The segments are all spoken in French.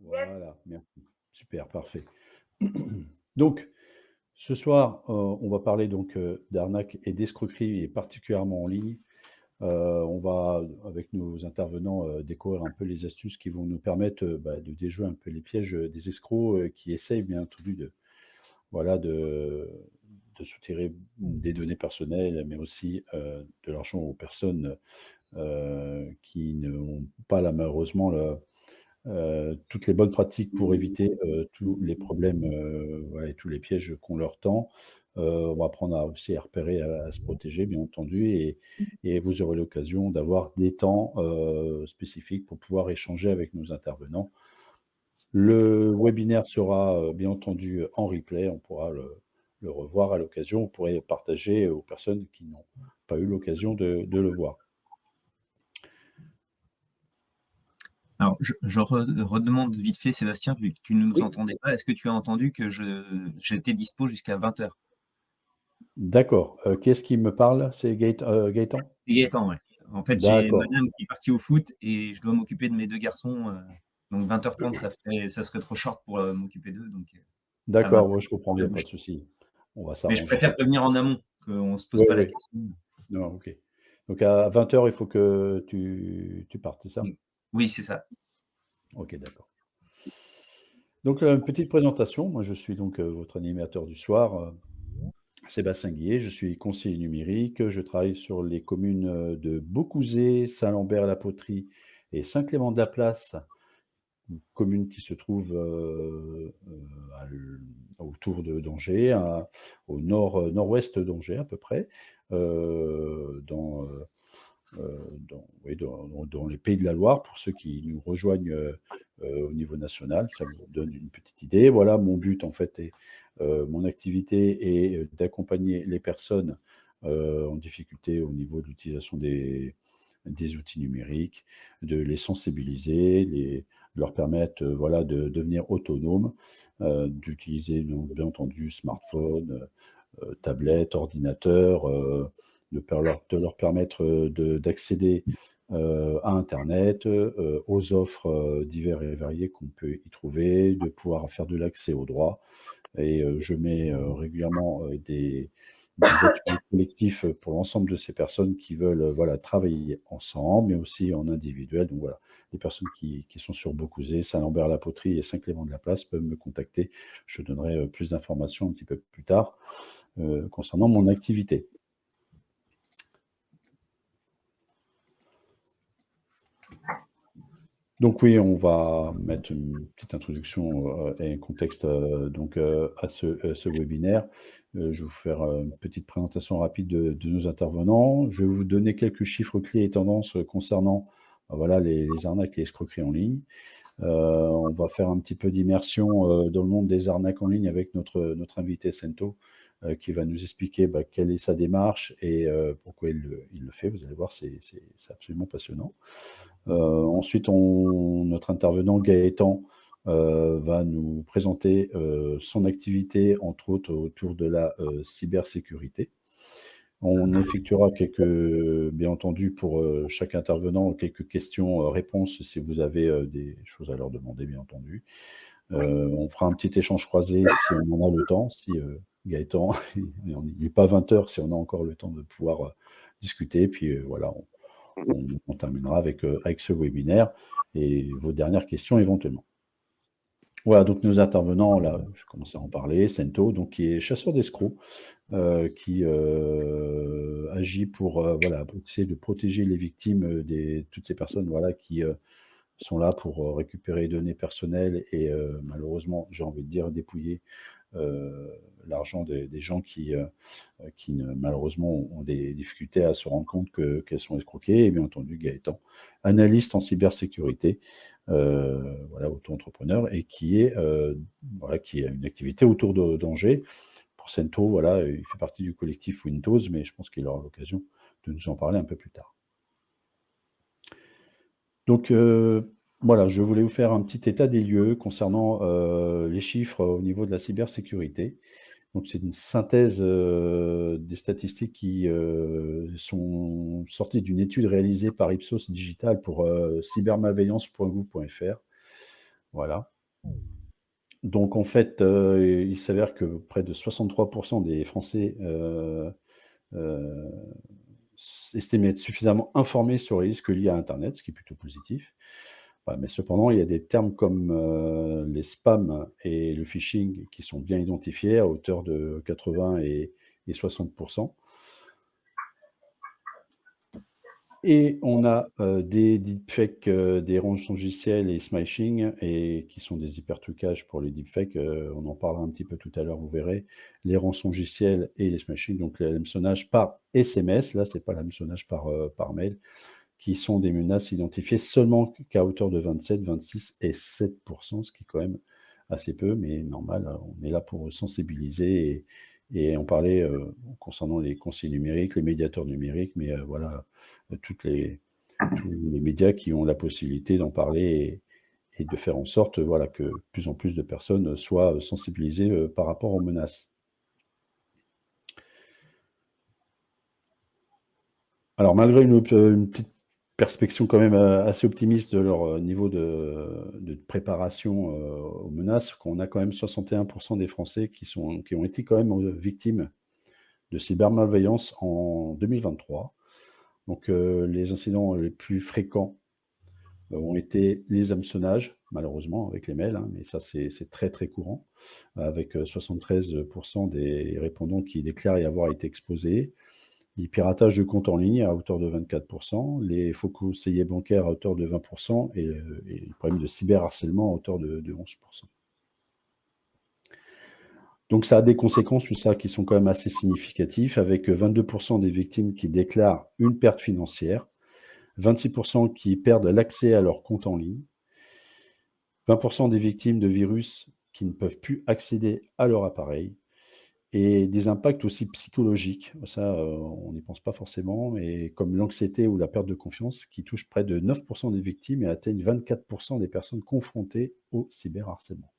Voilà, merci. Super, parfait. Donc, ce soir, on va parler donc, d'arnaques et d'escroqueries et particulièrement en ligne. On va, avec nos intervenants, découvrir un peu les astuces qui vont nous permettre, de déjouer un peu les pièges, des escrocs, qui essayent bien entendu voilà, de soutirer des données personnelles, mais aussi, de l'argent aux personnes, qui n'ont pas là malheureusement toutes les bonnes pratiques pour éviter, tous les problèmes, voilà et tous les pièges qu'on leur tend. On va apprendre à aussi à repérer, à se protéger bien entendu et vous aurez l'occasion d'avoir des temps, spécifiques pour pouvoir échanger avec nos intervenants. Le webinaire sera, bien entendu, en replay. On pourra le revoir à l'occasion. Vous pourrez partager aux personnes qui n'ont pas eu l'occasion de le voir. Alors, redemande vite fait, Sébastien, vu que tu ne nous Oui. entendais pas, est-ce que tu as entendu que j'étais dispo jusqu'à 20h? D'accord, qui est-ce qui me parle? C'est Gaëtan? C'est Gaëtan, ouais. En fait, j'ai D'accord, madame qui est partie au foot et je dois m'occuper de mes 2 garçons, donc 20h30, ça serait trop short pour, m'occuper d'eux, donc à d'accord, 20h, ouais, je comprends, il je y a pas bouge. de souci. On va Mais je s'arranger préfère comme ça. prévenir en amont, qu'on se pose Oui, pas la oui. question. Non, OK. Donc à 20h, il faut que tu partes, c'est ça? Mmh. Oui, c'est ça. OK, d'accord. Donc, une petite présentation. Moi, je suis donc, votre animateur du soir, Sébastien Guillet. Je suis conseiller numérique. Je travaille sur les communes, de Beaucouzé, Saint-Lambert-la-Poterie et Saint-Clément-de-la-Place. Une commune qui se trouve, à l autour d'Angers, au nord-ouest d'Angers à peu près, dans, oui, dans les Pays de la Loire pour ceux qui nous rejoignent, au niveau national. Ça vous donne une petite idée. Voilà, mon but en fait est, mon activité est, d'accompagner les personnes, en difficulté au niveau de l'utilisation des outils numériques, de les sensibiliser, leur permettre, voilà, de devenir autonomes, d'utiliser donc bien entendu smartphone, tablette, ordinateur, de leur permettre, d'accéder, à internet, aux offres, divers et variées qu'on peut y trouver, de pouvoir faire de l'accès au droit et je mets, régulièrement, des ateliers collectifs, pour l'ensemble de ces personnes qui veulent, voilà, travailler ensemble, mais aussi en individuel. Donc voilà, les personnes qui sont sur Beaucouzé, Saint-Lambert-la-Poterie et Saint-Clément-de-la-Place peuvent me contacter. Je donnerai, plus d'informations un petit peu plus tard, concernant mon activité. Donc oui, on va mettre une petite introduction, et un contexte, donc, à ce webinaire. Je vais vous faire, une petite présentation rapide de nos intervenants. Je vais vous donner quelques chiffres clés et tendances, concernant, voilà, les arnaques et escroqueries en ligne. On va faire un petit peu d'immersion, dans le monde des arnaques en ligne avec notre invité Sento, qui va nous expliquer, quelle est sa démarche et pourquoi il le fait. Vous allez voir, c'est absolument passionnant. Ensuite, notre intervenant Gaëtan, va nous présenter, son activité, entre autres autour de la, cybersécurité. On effectuera bien entendu pour, chaque intervenant, quelques questions, réponses si vous avez, des choses à leur demander, bien entendu. On fera un petit échange croisé si on en a le temps, si, Gaëtan il n'est pas 20h, si on a encore le temps de pouvoir, discuter. Puis, voilà, on terminera avec ce webinaire et vos dernières questions éventuellement. Voilà, donc nos intervenants, là, je commençais à en parler, Sento, donc qui est chasseur d'escrocs, qui, agit pour, voilà, pour essayer de protéger les victimes, toutes ces personnes, voilà, qui, sont là pour, récupérer les données personnelles et malheureusement, j'ai envie de dire dépouiller, heu, l'argent des gens qui ne malheureusement ont des difficultés à se rendre compte qu'elles sont escroquées et bien entendu Gaëtan, analyste en cybersécurité, voilà, auto-entrepreneur et voilà, qui a une activité autour d'Angers. Pour Cento, voilà, il fait partie du collectif Windows, mais je pense qu'il aura l'occasion de nous en parler un peu plus tard. Donc, voilà, je voulais vous faire un petit état des lieux concernant, les chiffres au niveau de la cybersécurité. Donc c'est une synthèse, des statistiques qui, sont sorties d'une étude réalisée par Ipsos Digital pour, cybermalveillance.gouv.fr. Voilà. Donc en fait, il s'avère que près de 63 des Français, heu, estiment être suffisamment informés sur les risques liés à internet, ce qui est plutôt positif. Voilà, mais cependant, il y a des termes comme, les spams et le phishing qui sont bien identifiés à hauteur de 80 et 60. Et on a, des deepfakes, des rançongiciels et smashing et qui sont des hypertrucages pour les deepfakes, on en parlera un petit peu tout à l'heure, vous verrez. Les rançongiciels et les smashing, donc l'hameçonnage par SMS, là, c'est pas l'hameçonnage par mail, qui sont des menaces identifiées seulement qu'à hauteur de 27, 26 et 7, ce qui est quand même assez peu, mais normal, on est là pour sensibiliser et en parler, concernant les conseillers numériques, les médiateurs numériques, mais voilà, toutes les tous les médias qui ont la possibilité d'en parler et de faire en sorte, voilà, que de plus en plus de personnes soient, sensibilisées, par rapport aux menaces. Alors malgré une petite perspection quand même, assez optimiste de leur, niveau de préparation, aux menaces, qu'on a quand même 61 des Français qui ont été quand même, victimes de cybermalveillance en 2023. Donc, les incidents les plus fréquents, ont été les hameçonnages, malheureusement avec les mails, hein, mais ça c'est très, très courant, avec, 73 des répondants qui déclarent y avoir été exposés. Les piratages de comptes en ligne à hauteur de 24, les faux conseillers bancaires à hauteur de 20 et les problèmes de cyberharcèlement à hauteur de 11. Donc ça a des conséquences, tout ça, qui sont quand même assez significatifs, avec, 22 des victimes qui déclarent une perte financière, 26 qui perdent l'accès à leur compte en ligne, 20 des victimes de virus qui ne peuvent plus accéder à leur appareil et des impacts aussi psychologiques. Ça, on n'y pense pas forcément, mais comme l'anxiété ou la perte de confiance qui touchent près de 9 des victimes et atteignent 24 des personnes confrontées au cyberharcèlement.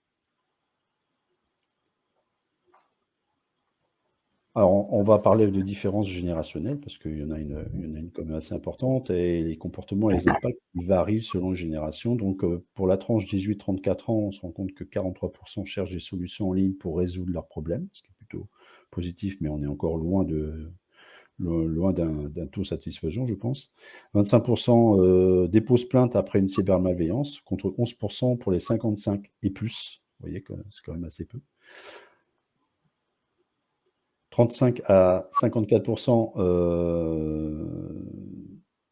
Alors, on va parler de différences générationnelles parce qu'il y en a une quand même assez importante et les comportements et les impacts varient selon les générations. Donc, pour la tranche 18-34 ans, on se rend compte que 43 cherchent des solutions en ligne pour résoudre leurs problèmes, ce qui est plutôt positif, mais on est encore loin d'un taux satisfaisant, je pense. 25 déposent plainte après une cybermalveillance, contre 11 pour les 55 et plus. Vous voyez que c'est quand même assez peu. 35 à 54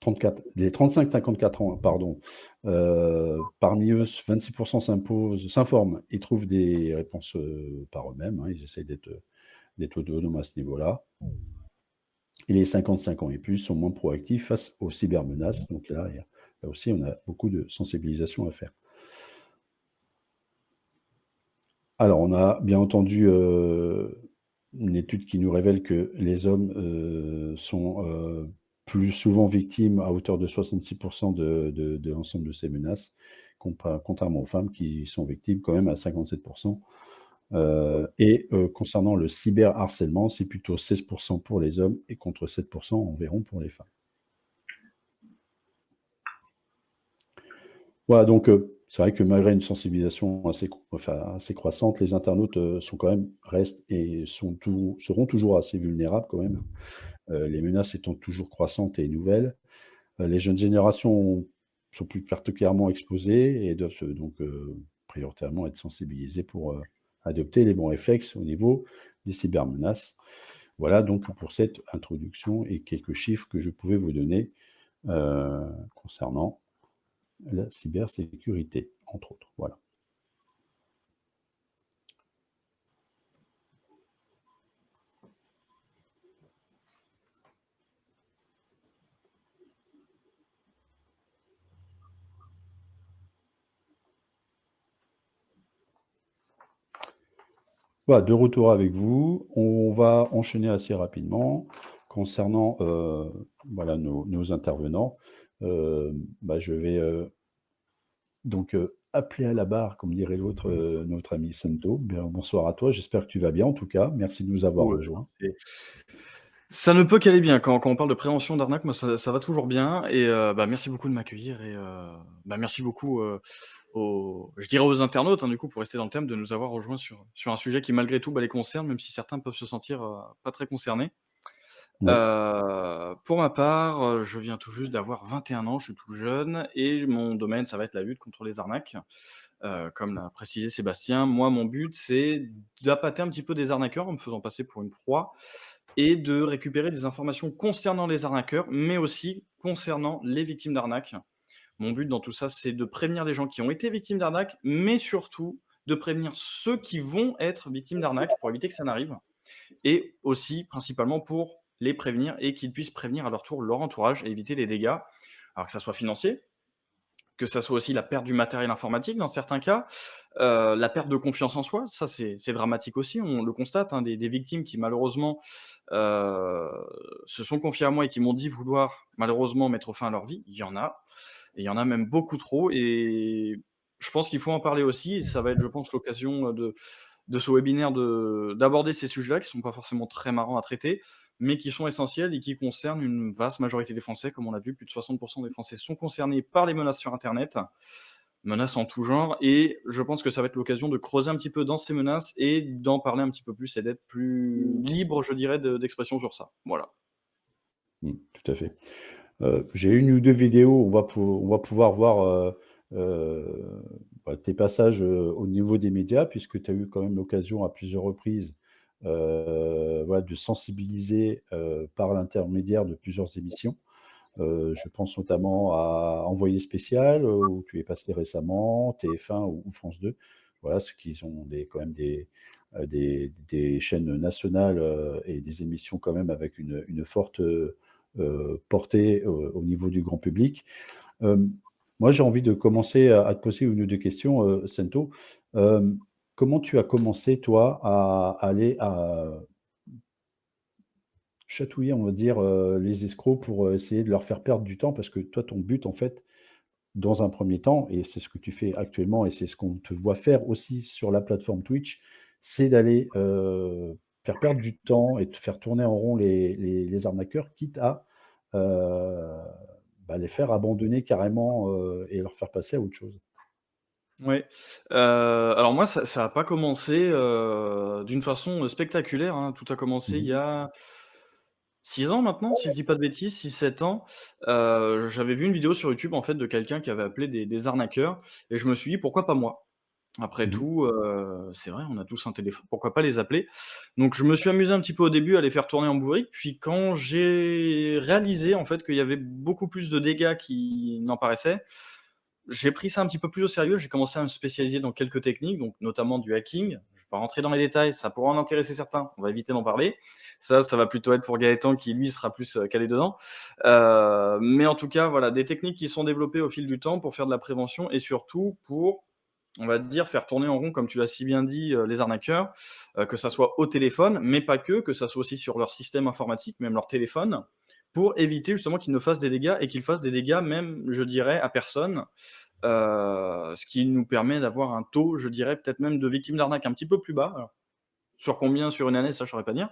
34 les 35-54 ans, pardon, parmi eux, 26 s'informent et trouvent des réponses, par eux-mêmes, hein. Ils essayent d'être autonomes à ce niveau-là et les 55 ans et plus sont moins proactifs face aux cybermenaces. Donc là aussi, on a beaucoup de sensibilisation à faire. Alors, on a bien entendu, une étude qui nous révèle que les hommes, sont, plus souvent victimes à hauteur de 66 de l'ensemble de ces menaces, contrairement aux femmes qui sont victimes quand même à 57 concernant le cyberharcèlement, c'est plutôt 16 pour les hommes et contre 7 environ pour les femmes. Voilà, donc c'est vrai que malgré une sensibilisation assez croissante, les internautes, sont quand même restent et seront toujours assez vulnérables quand même, les menaces étant toujours croissantes et nouvelles. Les jeunes générations sont plus particulièrement exposées et doivent donc prioritairement être sensibilisées pour, adopter les bons réflexes au niveau des cybermenaces. Voilà donc pour cette introduction et quelques chiffres que je pouvais vous donner, concernant la cybersécurité, entre autres, voilà. Voilà, de retour avec vous. On va enchaîner assez rapidement concernant, voilà nos intervenants. Je vais, donc appeler à la barre, comme dirait l'autre, notre ami Santo. Bien, bonsoir à toi, j'espère que tu vas bien en tout cas. Merci de nous avoir Ouais, rejoints. c'est Ça ne peut qu'aller bien quand on parle de prévention d'arnaque, moi ça va toujours bien et merci beaucoup de m'accueillir et merci beaucoup, aux internautes, hein, du coup, pour rester dans le thème, de nous avoir rejoints sur un sujet qui malgré tout, les concerne, même si certains peuvent se sentir, pas très concernés. Ouais, Pour ma part, je viens tout juste d'avoir 21 ans, je suis tout jeune et mon domaine, ça va être la lutte contre les arnaques. Comme l'a précisé Sébastien, moi, mon but, c'est d'appâter un petit peu des arnaqueurs en me faisant passer pour une proie et de récupérer des informations concernant les arnaqueurs, mais aussi concernant les victimes d'arnaques. Mon but dans tout ça, c'est de prévenir les gens qui ont été victimes d'arnaques, mais surtout de prévenir ceux qui vont être victimes d'arnaques pour éviter que ça n'arrive et aussi principalement pour les prévenir et qu'ils puissent prévenir à leur tour leur entourage et éviter les dégâts, alors que ça soit financier, que ça soit aussi la perte du matériel informatique dans certains cas, la perte de confiance en soi, ça c'est dramatique aussi, on le constate, hein, des victimes qui malheureusement, heu, se sont confiées à moi et qui m'ont dit vouloir malheureusement mettre fin à leur vie. Il y en a et il y en a même beaucoup trop et je pense qu'il faut en parler aussi et ça va être, je pense, l'occasion, de ce webinaire d'aborder ces sujets-là qui sont pas forcément très marrants à traiter, mais qui sont essentiels et qui concernent une vaste majorité des Français. Comme on l'a vu, plus de 60 des Français sont concernés par les menaces sur internet, menaces en tout genre et je pense que ça va être l'occasion de creuser un petit peu dans ces menaces et d'en parler un petit peu plus et d'être plus libre, je dirais, d'expression sur ça. Voilà. tout à fait. J'ai une ou 2 vidéos, on va pouvoir voir, tes passages, au niveau des médias puisque tu as eu quand même l'occasion à plusieurs reprises, voilà, de sensibiliser, par l'intermédiaire de plusieurs émissions. Je pense notamment à Envoyé spécial, où tu es passé récemment, TF1 ou France 2. Voilà, ce qui sont quand même des chaînes nationales, et des émissions quand même avec une forte, portée au niveau du grand public. Hem, Moi, j'ai envie de commencer à te poser une ou 2 questions, Sento. Comment tu as commencé toi à aller à chatouiller, on va dire, les escrocs pour, essayer de leur faire perdre du temps? Parce que toi, ton but, en fait, dans un premier temps, et c'est ce que tu fais actuellement et c'est ce qu'on te voit faire aussi sur la plateforme Twitch, c'est d'aller, faire perdre du temps et de faire tourner en rond les arnaqueurs, quitte à, heu, les faire abandonner carrément, et leur faire passer à autre chose. Ouais, alors moi ça a pas commencé, d'une façon, spectaculaire, hein. Tout a commencé il Mmh. y a 6 ans maintenant, si je dis pas de bêtises, 6 7 ans. J'avais vu une vidéo sur YouTube, en fait, de quelqu'un qui avait appelé des arnaqueurs et je me suis dit: «Pourquoi pas moi?» Après Mmh. tout, c'est vrai, on a tous un téléphone, pourquoi pas les appeler? Donc je me suis amusé un petit peu au début à les faire tourner en bourrique, puis quand j'ai réalisé, en fait, qu'il y avait beaucoup plus de dégâts qui n'en paraissaient, j'ai pris ça un petit peu plus au sérieux, j'ai commencé à me spécialiser dans quelques techniques, donc notamment du hacking. Je vais pas rentrer dans les détails, ça pourra en intéresser certains, on va éviter d'en parler. Ça va plutôt être pour Gaëtan qui lui sera plus, calé dedans. Mais en tout cas, voilà, des techniques qui sont développées au fil du temps pour faire de la prévention et surtout pour, on va dire, faire tourner en rond, comme tu l'as si bien dit, les arnaqueurs, que ça soit au téléphone, mais pas que ça soit aussi sur leur système informatique, même leur téléphone, pour éviter justement qu'ils ne fassent des dégâts et qu'ils fassent des dégâts même, je dirais, à personne. Ce qui nous permet d'avoir un taux, je dirais, peut-être même de victimes d'arnaque un petit peu plus bas. Alors, sur combien sur une année, ça je saurais pas dire,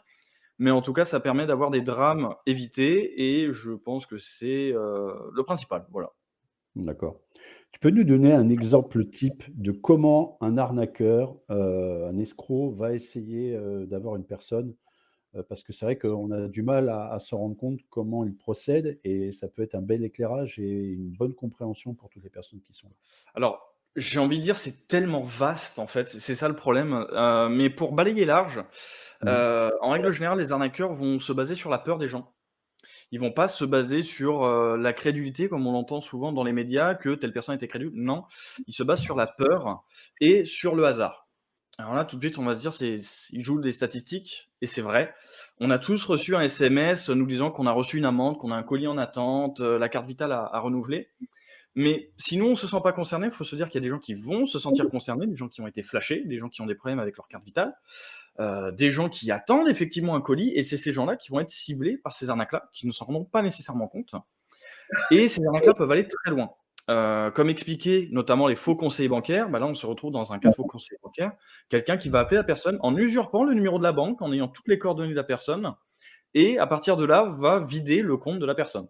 mais en tout cas, ça permet d'avoir des drames évités et je pense que c'est, le principal, voilà. D'accord. Tu peux nous donner un exemple type de comment un arnaqueur, un escroc va essayer, d'avoir une personne? Parce que c'est vrai qu'on a du mal à se rendre compte comment il procède et ça peut être un bel éclairage et une bonne compréhension pour toutes les personnes qui sont là. Alors, j'ai envie de dire, c'est tellement vaste en fait, c'est ça le problème, mais pour balayer large, Mmh. en règle générale, les arnaqueurs vont se baser sur la peur des gens. Ils vont pas se baser sur, la crédulité comme on l'entend souvent dans les médias, que telle personne était crédule. Non, ils se basent sur la peur et sur le hasard. Alors là, tout de suite, on va se dire, ils jouent des statistiques et c'est vrai. On a tous reçu un SMS nous disant qu'on a reçu une amende, qu'on a un colis en attente, la carte vitale à renouveler. Mais si nous, on se sent pas concerné, il faut se dire qu'il y a des gens qui vont se sentir concernés, des gens qui ont été flashés, des gens qui ont des problèmes avec leur carte vitale, des gens qui attendent effectivement un colis et c'est ces gens-là qui vont être ciblés par ces arnaques-là, qui ne s'en rendent pas nécessairement compte et ces arnaques-là peuvent aller très loin. Comme expliqué, notamment les faux conseillers bancaires, là, on se retrouve dans un cas de faux conseiller bancaire. Quelqu'un qui va appeler la personne en usurpant le numéro de la banque, en ayant toutes les coordonnées de la personne et à partir de là, va vider le compte de la personne.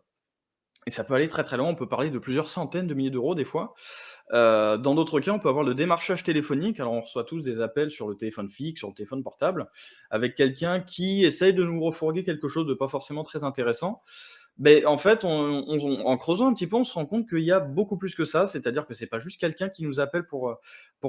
Et ça peut aller très, très loin, on peut parler de plusieurs centaines de milliers d'euros des fois. Dans d'autres cas, on peut avoir le démarchage téléphonique. Alors, on reçoit tous des appels sur le téléphone fixe, sur le téléphone portable, avec quelqu'un qui essaye de nous refourguer quelque chose de pas forcément très intéressant. Beh, en fait, en creusant un petit peu, on se rend compte qu'il y a beaucoup plus que ça. C'est-à-dire que c'est pas juste quelqu'un qui nous appelle pour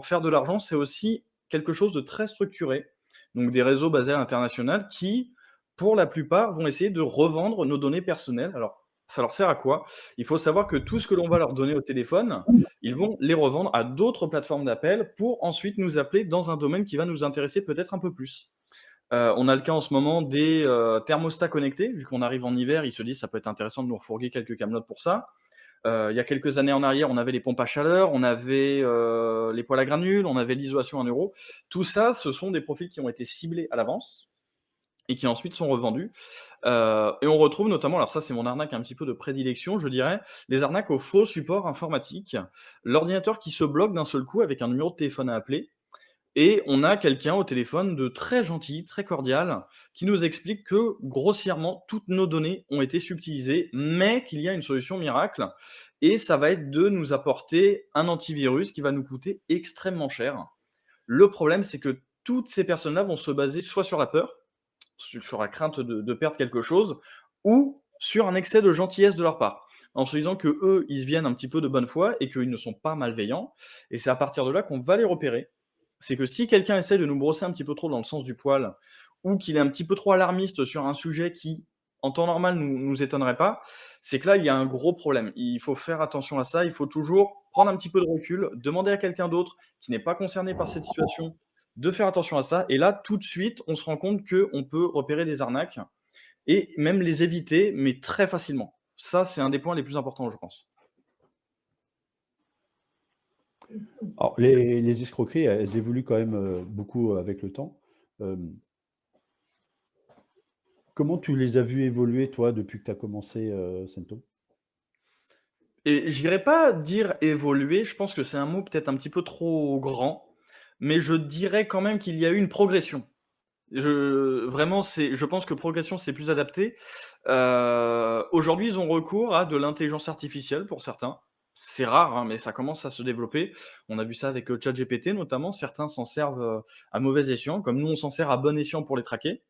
faire de l'argent, c'est aussi quelque chose de très structuré. Donc des réseaux basés à l'international qui, pour la plupart, vont essayer de revendre nos données personnelles. Alors, ça leur sert à quoi? Il faut savoir que tout ce que l'on va leur donner au téléphone, ils vont les revendre à d'autres plateformes d'appel pour ensuite nous appeler dans un domaine qui va nous intéresser peut-être un peu plus. On a le cas en ce moment des, thermostats connectés. Vu qu'on arrive en hiver, ils se disent: «Ça peut être intéressant de nous refourguer quelques camelotes pour ça». Il y a quelques années en arrière, on avait les pompes à chaleur, on avait, les poêles à granules, on avait l'isolation 1 euro. Tout ça, ce sont des profils qui ont été ciblés à l'avance et qui ensuite sont revendus. Et on retrouve notamment, alors ça c'est mon arnaque un petit peu de prédilection, je dirais, les arnaques au faux support informatique. L'ordinateur qui se bloque d'un seul coup avec un numéro de téléphone à appeler et on a quelqu'un au téléphone de très gentil, très cordial, qui nous explique que grossièrement toutes nos données ont été subtilisées, mais qu'il y a une solution miracle et ça va être de nous apporter un antivirus qui va nous coûter extrêmement cher. Le problème, c'est que toutes ces personnes-là vont se baser soit sur la peur, sur la crainte de perdre quelque chose, ou sur un excès de gentillesse de leur part. En se disant que eux, ils viennent un petit peu de bonne foi et qu'ils ne sont pas malveillants. Et c'est à partir de là qu'on va les repérer. C'est que si quelqu'un essaie de nous brosser un petit peu trop dans le sens du poil, ou qu'il est un petit peu trop alarmiste sur un sujet qui, en temps normal, nous étonnerait pas, c'est que là, il y a un gros problème. Il faut faire attention à ça. Il faut toujours prendre un petit peu de recul, demander à quelqu'un d'autre qui n'est pas concerné par cette situation de faire attention à ça. Et là, tout de suite, on se rend compte qu'on peut repérer des arnaques et même les éviter, mais très facilement. Ça, c'est un des points les plus importants, je pense. Alors, les escroqueries, elles évoluent quand même beaucoup avec le temps. Comment tu les as vues évoluer, toi, depuis que tu as commencé, Cento? Et j'irais pas dire évoluer, je pense que c'est un mot peut-être un petit peu trop grand, mais je dirais quand même qu'il y a eu une progression. Je pense que progression, c'est plus adapté. Aujourd'hui, ils ont recours à de l'intelligence artificielle pour certains. C'est rare, hein, mais ça commence à se développer. On a vu ça avec, ChatGPT notamment. Certains s'en servent, à mauvais escient, comme nous on s'en sert à bon escient pour les traquer.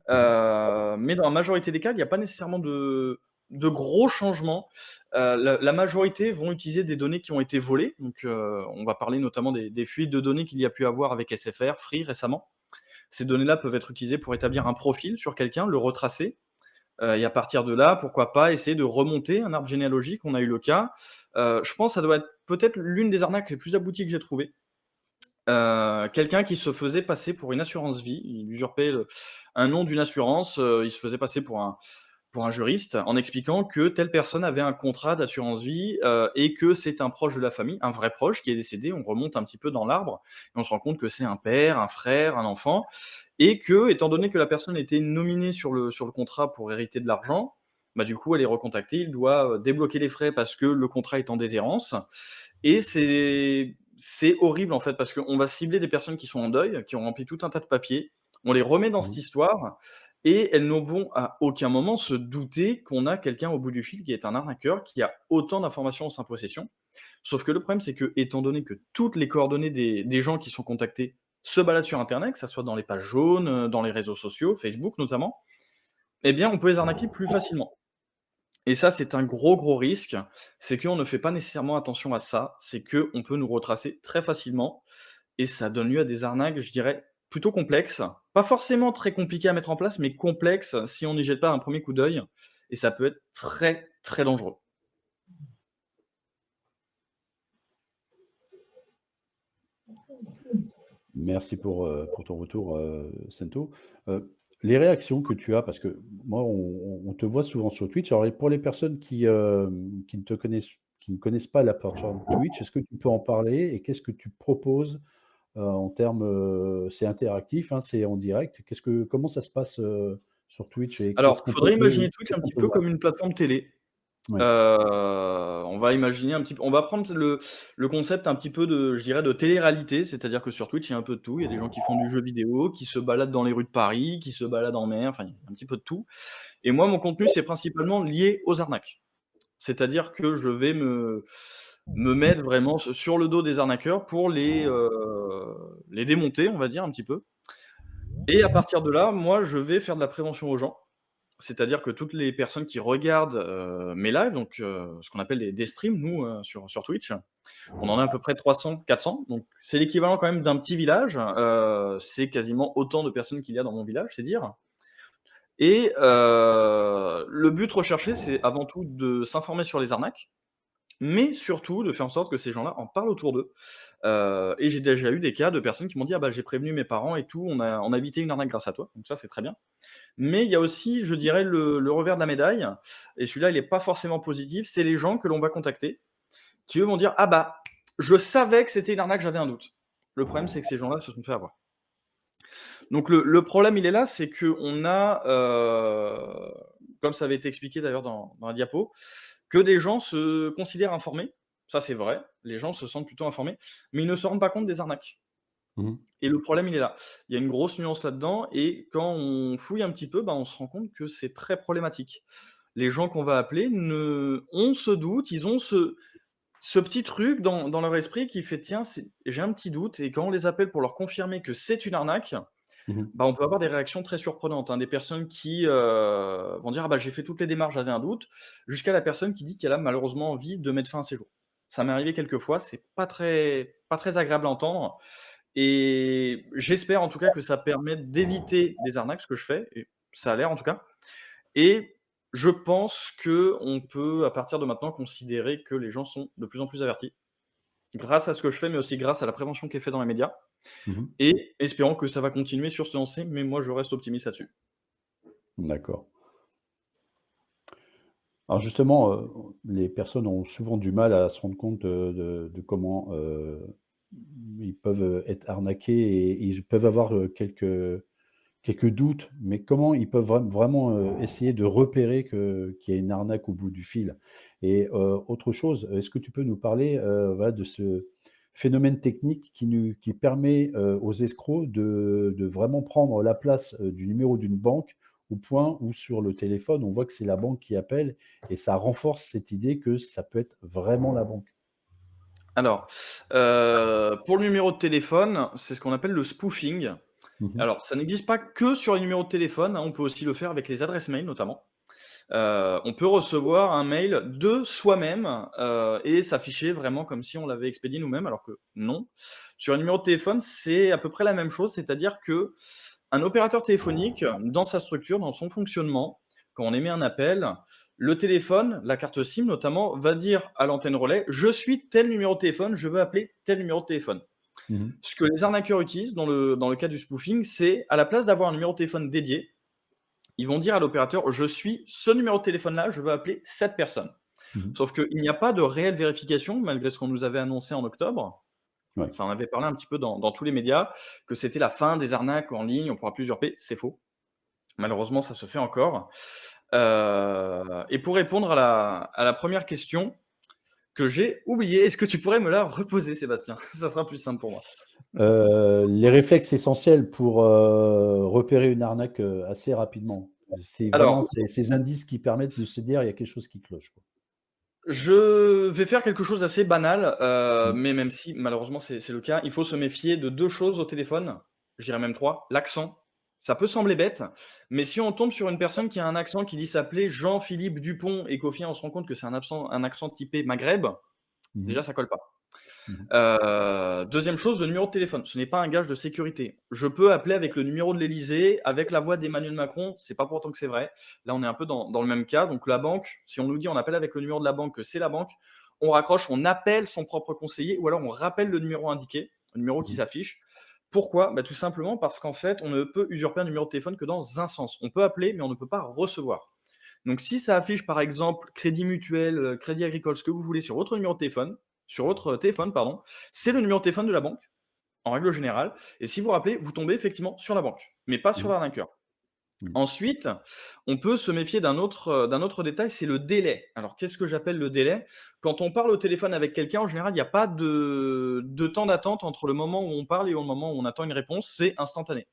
Mmh. Mais dans la majorité des cas, il n'y a pas nécessairement de gros changements. La majorité vont utiliser des données qui ont été volées. Donc, on va parler notamment des fuites de données qu'il y a pu avoir avec SFR, Free récemment. Ces données-là peuvent être utilisées pour établir un profil sur quelqu'un, le retracer, et à partir de là, pourquoi pas essayer de remonter un arbre généalogique. On a eu le cas. Je pense que ça doit être peut-être l'une des arnaques les plus abouties que j'ai trouvées. Quelqu'un qui se faisait passer pour une assurance vie. Il usurpait un nom d'une assurance, il se faisait passer pour un juriste en expliquant que telle personne avait un contrat d'assurance vie, et que c'est un proche de la famille, un vrai proche qui est décédé. On remonte un petit peu dans l'arbre et on se rend compte que c'est un père, un frère, un enfant et que, étant donné que la personne était nominée sur le contrat pour hériter de l'argent, bah, du coup, elle est recontactée. Il doit, débloquer les frais parce que le contrat est en déshérence et c'est horrible, en fait, parce qu'on va cibler des personnes qui sont en deuil, qui ont rempli tout un tas de papiers. On les remet dans cette Mmh. histoire et elles ne vont à aucun moment se douter qu'on a quelqu'un au bout du fil qui est un arnaqueur, qui a autant d'informations en sa possession. Sauf que le problème, c'est que, étant donné que toutes les coordonnées des gens qui sont contactés se baladent sur internet, que ça soit dans les pages jaunes, dans les réseaux sociaux, Facebook notamment, eh bien, on peut les arnaquer plus facilement. Et ça, c'est un gros, gros risque. C'est qu'on ne fait pas nécessairement attention à ça. C'est qu'on peut nous retracer très facilement et ça donne lieu à des arnaques, je dirais, plutôt complexes. Pas forcément très compliquées à mettre en place, mais complexes si on n'y jette pas un premier coup d'œil et ça peut être très, très dangereux. Merci pour ton retour, Cento. Les réactions que tu as, parce que moi, on te voit souvent sur Twitch. Alors, et pour les personnes qui ne connaissent pas la plateforme Twitch, est-ce que tu peux en parler et qu'est-ce que tu proposes, en termes, c'est interactif, hein, c'est en direct. Comment ça se passe, sur Twitch et Alors, faudrait imaginer Twitch un qu'est-ce qu'on petit peut peu voir? comme une plateforme télé. Ouais. On va imaginer un petit peu on va prendre le concept un petit peu de je dirais de télé-réalité, c'est-à-dire que sur Twitch, il y a un peu de tout. Il y a des gens qui font du jeu vidéo, qui se baladent dans les rues de Paris, qui se baladent en mer, enfin, il y a un petit peu de tout et moi, mon contenu, c'est principalement lié aux arnaques. C'est-à-dire que je vais me mettre vraiment sur le dos des arnaqueurs pour les démonter, on va dire, un petit peu et à partir de là, moi, je vais faire de la prévention aux gens. C'est-à-dire que toutes les personnes qui regardent, mes lives, donc ce qu'on appelle des streams, nous, sur Twitch, on en a à peu près 300-400, donc c'est l'équivalent quand même d'un petit village, c'est quasiment autant de personnes qu'il y a dans mon village, c'est dire et le but recherché, c'est avant tout de s'informer sur les arnaques, mais surtout de faire en sorte que ces gens-là en parlent autour d'eux, et j'ai déjà eu des cas de personnes qui m'ont dit: «Ah bah, j'ai prévenu mes parents et tout, on a évité une arnaque grâce à toi», donc ça, c'est très bien. Mais il y a aussi, je dirais, le revers de la médaille et celui-là, il est pas forcément positif, c'est les gens que l'on va contacter, qui eux vont dire: «Ah bah, je savais que c'était une arnaque, j'avais un doute». Le problème, c'est que ces gens-là se sont fait avoir. Donc le problème, il est là, c'est qu'on a, comme ça avait été expliqué d'ailleurs dans la diapo, que des gens se considèrent informés. Ça, c'est vrai, les gens se sentent plutôt informés, mais ils ne se rendent pas compte des arnaques. Mmh. Et le problème, il est là. Il y a une grosse nuance là-dedans et quand on fouille un petit peu, bah, on se rend compte que c'est très problématique. Les gens qu'on va appeler ont ce doute, ils ont ce petit truc dans leur esprit qui fait: «Tiens, j'ai un petit doute» et quand on les appelle pour leur confirmer que c'est une arnaque, Mmh. bah, on peut avoir des réactions très surprenantes, hein. Des personnes qui, vont dire: «Ah bah, j'ai fait toutes les démarches, j'avais un doute», jusqu'à la personne qui dit qu'elle a malheureusement envie de mettre fin à ses jours. Ça m'est arrivé quelques fois, c'est pas très agréable à entendre et j'espère en tout cas que ça permet d'éviter des arnaques, ce que je fais et ça a l'air en tout cas et je pense qu'on peut, à partir de maintenant, considérer que les gens sont de plus en plus avertis, grâce à ce que je fais, mais aussi grâce à la prévention qui est faite dans les médias Mmh. et espérons que ça va continuer sur ce lancé, mais moi je reste optimiste là-dessus. D'accord. Alors justement, les personnes ont souvent du mal à se rendre compte de comment, ils peuvent, être arnaqués et ils peuvent avoir, quelques doutes, mais comment ils peuvent vraiment, essayer de repérer qu'il y a une arnaque au bout du fil? Et autre chose, est-ce que tu peux nous parler, voilà, de ce phénomène technique qui permet, aux escrocs de vraiment prendre la place, du numéro d'une banque, au point où sur le téléphone, on voit que c'est la banque qui appelle et ça renforce cette idée que ça peut être vraiment la banque? Alors, pour le numéro de téléphone, c'est ce qu'on appelle le spoofing. Mmh mh. Alors ça n'existe pas que sur les numéros de téléphone, hein, on peut aussi le faire avec les adresses mail notamment. On peut recevoir un mail de soi-même, et s'afficher vraiment comme si on l'avait expédié nous-mêmes, alors que non. Sur un numéro de téléphone, c'est à peu près la même chose, c'est-à-dire qu'un opérateur téléphonique, dans sa structure, dans son fonctionnement, quand on émet un appel, le téléphone, la carte SIM notamment, va dire à l'antenne relais: «Je suis tel numéro de téléphone, je veux appeler tel numéro de téléphone». Mmh. Ce que les arnaqueurs utilisent dans le cas du spoofing, c'est à la place d'avoir un numéro de téléphone dédié, ils vont dire à l'opérateur: «Je suis ce numéro de téléphone-là, je veux appeler cette personne». Mmh. Sauf qu'il n'y a pas de réelle vérification, malgré ce qu'on nous avait annoncé en octobre. Ouais. Ça en avait parlé un petit peu dans tous les médias, que c'était la fin des arnaques en ligne, on pourra plus usurper. C'est faux. Malheureusement, ça se fait encore. Et pour répondre à la première question que j'ai oubliée, est-ce que tu pourrais me la reposer, Sébastien? Ça sera plus simple pour moi. Les réflexes essentiels pour, repérer une arnaque, assez rapidement. C'est vraiment Alors, ces indices qui permettent de se dire: «Il y a quelque chose qui cloche», quoi. je vais faire quelque chose d'assez banal, Mmh. mais même si malheureusement c'est le cas, il faut se méfier de 2 choses au téléphone, je dirais même 3. L'accent, ça peut sembler bête, mais si on tombe sur une personne qui a un accent qui dit s'appeler Jean-Philippe Dupont et qu'au final on se rend compte que c'est un accent typé maghreb, Mmh mh. déjà ça colle pas. Mmh. 2e chose, le numéro de téléphone, ce n'est pas un gage de sécurité. Je peux appeler avec le numéro de l'Élysée, avec la voix d'Emmanuel Macron, c'est pas pour autant que c'est vrai. Là, on est un peu dans le même cas. Donc la banque, si on nous dit on appelle avec le numéro de la banque, que c'est la banque, on raccroche, on appelle son propre conseiller ou alors on rappelle le numéro indiqué, le numéro qui Mmh. s'affiche. Pourquoi? Bah, tout simplement parce qu'en fait, on ne peut usurper un numéro de téléphone que dans un sens. On peut appeler, mais on ne peut pas recevoir. Donc si ça affiche par exemple Crédit Mutuel, Crédit Agricole, ce que vous voulez sur votre téléphone pardon, c'est le numéro de téléphone de la banque, en règle générale et si vous rappelez, vous tombez effectivement sur la banque, mais pas sur Mmh. l'arnaqueur. Ensuite, on peut se méfier d'un autre détail, c'est le délai. Alors, qu'est-ce que j'appelle le délai? Quand on parle au téléphone avec quelqu'un, en général, il n'y a pas de temps d'attente entre le moment où on parle et au moment où on attend une réponse, c'est instantané.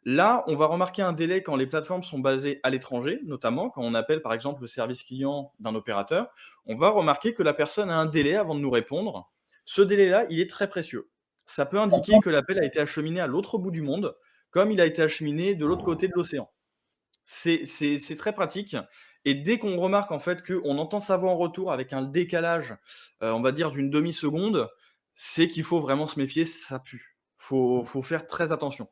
Là, on va remarquer un délai quand les plateformes sont basées à l'étranger, notamment quand on appelle, par exemple, le service client d'un opérateur. On va remarquer que la personne a un délai avant de nous répondre. Ce délai-là, il est très précieux. Ça peut indiquer que l'appel a été acheminé à l'autre bout du monde, comme il a été acheminé de l'autre côté de l'océan. C'est très pratique et dès qu'on remarque en fait qu'on entend sa voix en retour avec un décalage, on va dire d'une demi-seconde, c'est qu'il faut vraiment se méfier, ça pue. Faut faire très attention.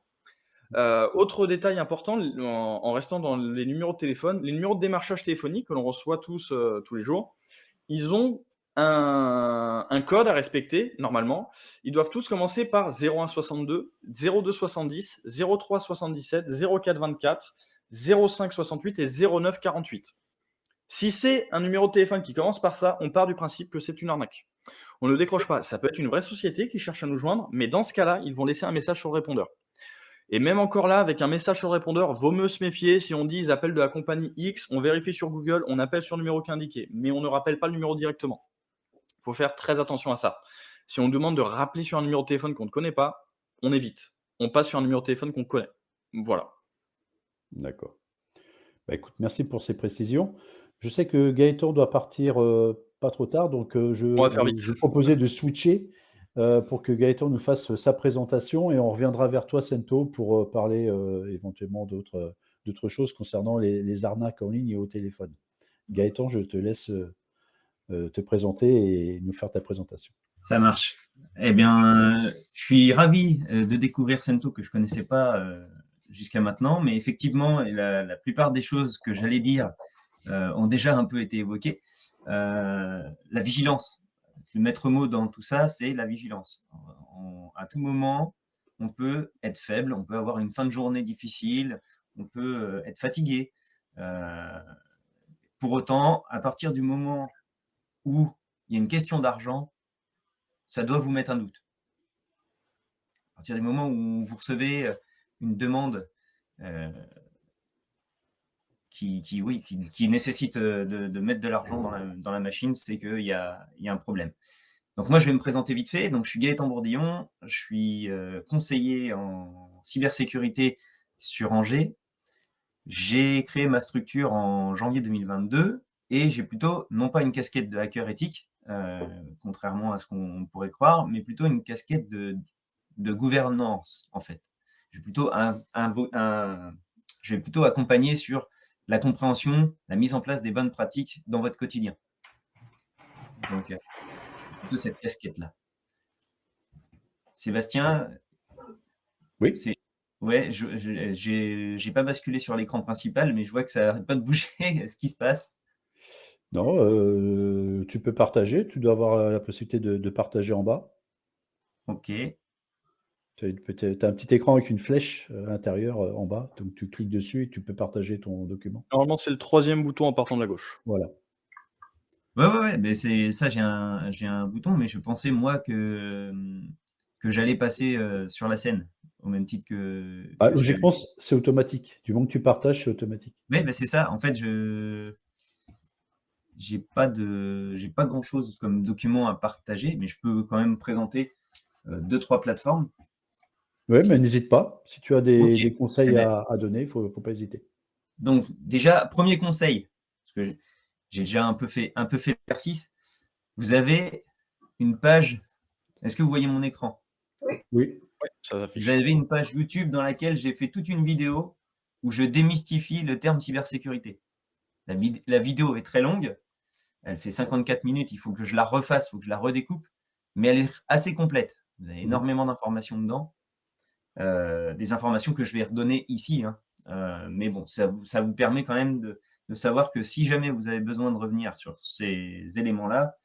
Autre détail important, en restant dans les numéros de téléphone, les numéros de démarchage téléphonique que l'on reçoit tous les jours, ils ont un code à respecter normalement. Ils doivent tous commencer par 0162, 0270, 0377, 0424, 0568 et 0948. Si c'est un numéro de téléphone qui commence par ça, on part du principe que c'est une arnaque. On ne décroche pas. Ça peut être une vraie société qui cherche à nous joindre, mais dans ce cas-là, ils vont laisser un message sur le répondeur. Et même encore là, avec un message sur le répondeur, vaut mieux se méfier. Si on dit ils appellent de la compagnie X, on vérifie sur Google, on appelle sur le numéro qui est indiqué, mais on ne rappelle pas le numéro directement. Il faut faire très attention à ça. Si on demande de rappeler sur un numéro de téléphone qu'on ne connaît pas, on évite. On passe sur un numéro de téléphone qu'on connaît. Voilà. D'accord. Bah, écoute, merci pour ces précisions. Je sais que Gaëtan doit partir pas trop tard, donc On va faire vite. je proposais de switcher pour que Gaëtan nous fasse sa présentation et on reviendra vers toi, Sento, pour parler éventuellement d'autres choses concernant les arnaques en ligne et au téléphone. Gaëtan, je te laisse te présenter et nous faire ta présentation. Ça marche. Eh bien, je suis ravi de découvrir Sento que je ne connaissais pas jusqu'à maintenant, mais effectivement, la plupart des choses que j'allais dire ont déjà un peu été évoquées. La vigilance. Le maître mot dans tout ça, c'est la vigilance. À tout moment, on peut être faible, on peut avoir une fin de journée difficile, on peut être fatigué. Pour autant, à partir du moment où il y a une question d'argent, ça doit vous mettre un doute. À partir du moment où vous recevez une demande qui nécessite de mettre de l'argent dans la machine, c'est qu'il y a un problème. Donc moi, je vais me présenter vite fait. Donc, je suis Gaëtan Bourdillon, je suis conseiller en cybersécurité sur Angers. J'ai créé ma structure en janvier 2022 et j'ai plutôt, non pas une casquette de hacker éthique, contrairement à ce qu'on pourrait croire, mais plutôt une casquette de gouvernance, en fait. Je vais plutôt accompagner sur la compréhension, la mise en place des bonnes pratiques dans votre quotidien. Donc, plutôt cette casquette-là. Sébastien, Oui. Ouais, j'ai pas basculé sur l'écran principal, mais je vois que ça n'arrête pas de bouger. Ce qui se passe? Non, tu peux partager. Tu dois avoir la possibilité de partager en bas. Ok. Tu as un petit écran avec une flèche à l'intérieur en bas. Donc, tu cliques dessus et tu peux partager ton document. Normalement, c'est le 3e bouton en partant de la gauche. Voilà. Ouais, mais c'est ça, j'ai un bouton, mais je pensais, moi, que j'allais passer sur la scène, au même titre que Logiquement, c'est automatique. Du moment que tu partages, c'est automatique. Oui, c'est ça. En fait, j'ai pas grand-chose comme document à partager, mais je peux quand même présenter 2-3 plateformes. Oui, mais n'hésite pas. Si tu as des Ok. conseils à donner, il ne faut pas hésiter. Donc, déjà, premier conseil, parce que j'ai déjà un peu fait l'exercice. Vous avez une page. Est-ce que vous voyez mon écran? Oui. Ouais, ça s'affiche. Vous avez une page YouTube dans laquelle j'ai fait toute une vidéo où je démystifie le terme cybersécurité. La vidéo est très longue. Elle fait 54 minutes. Il faut que je la refasse, il faut que je la redécoupe. Mais elle est assez complète. Vous avez énormément d'informations dedans. Des informations que je vais redonner ici. Mais bon, ça vous permet quand même de savoir que si jamais vous avez besoin de revenir sur ces éléments-là,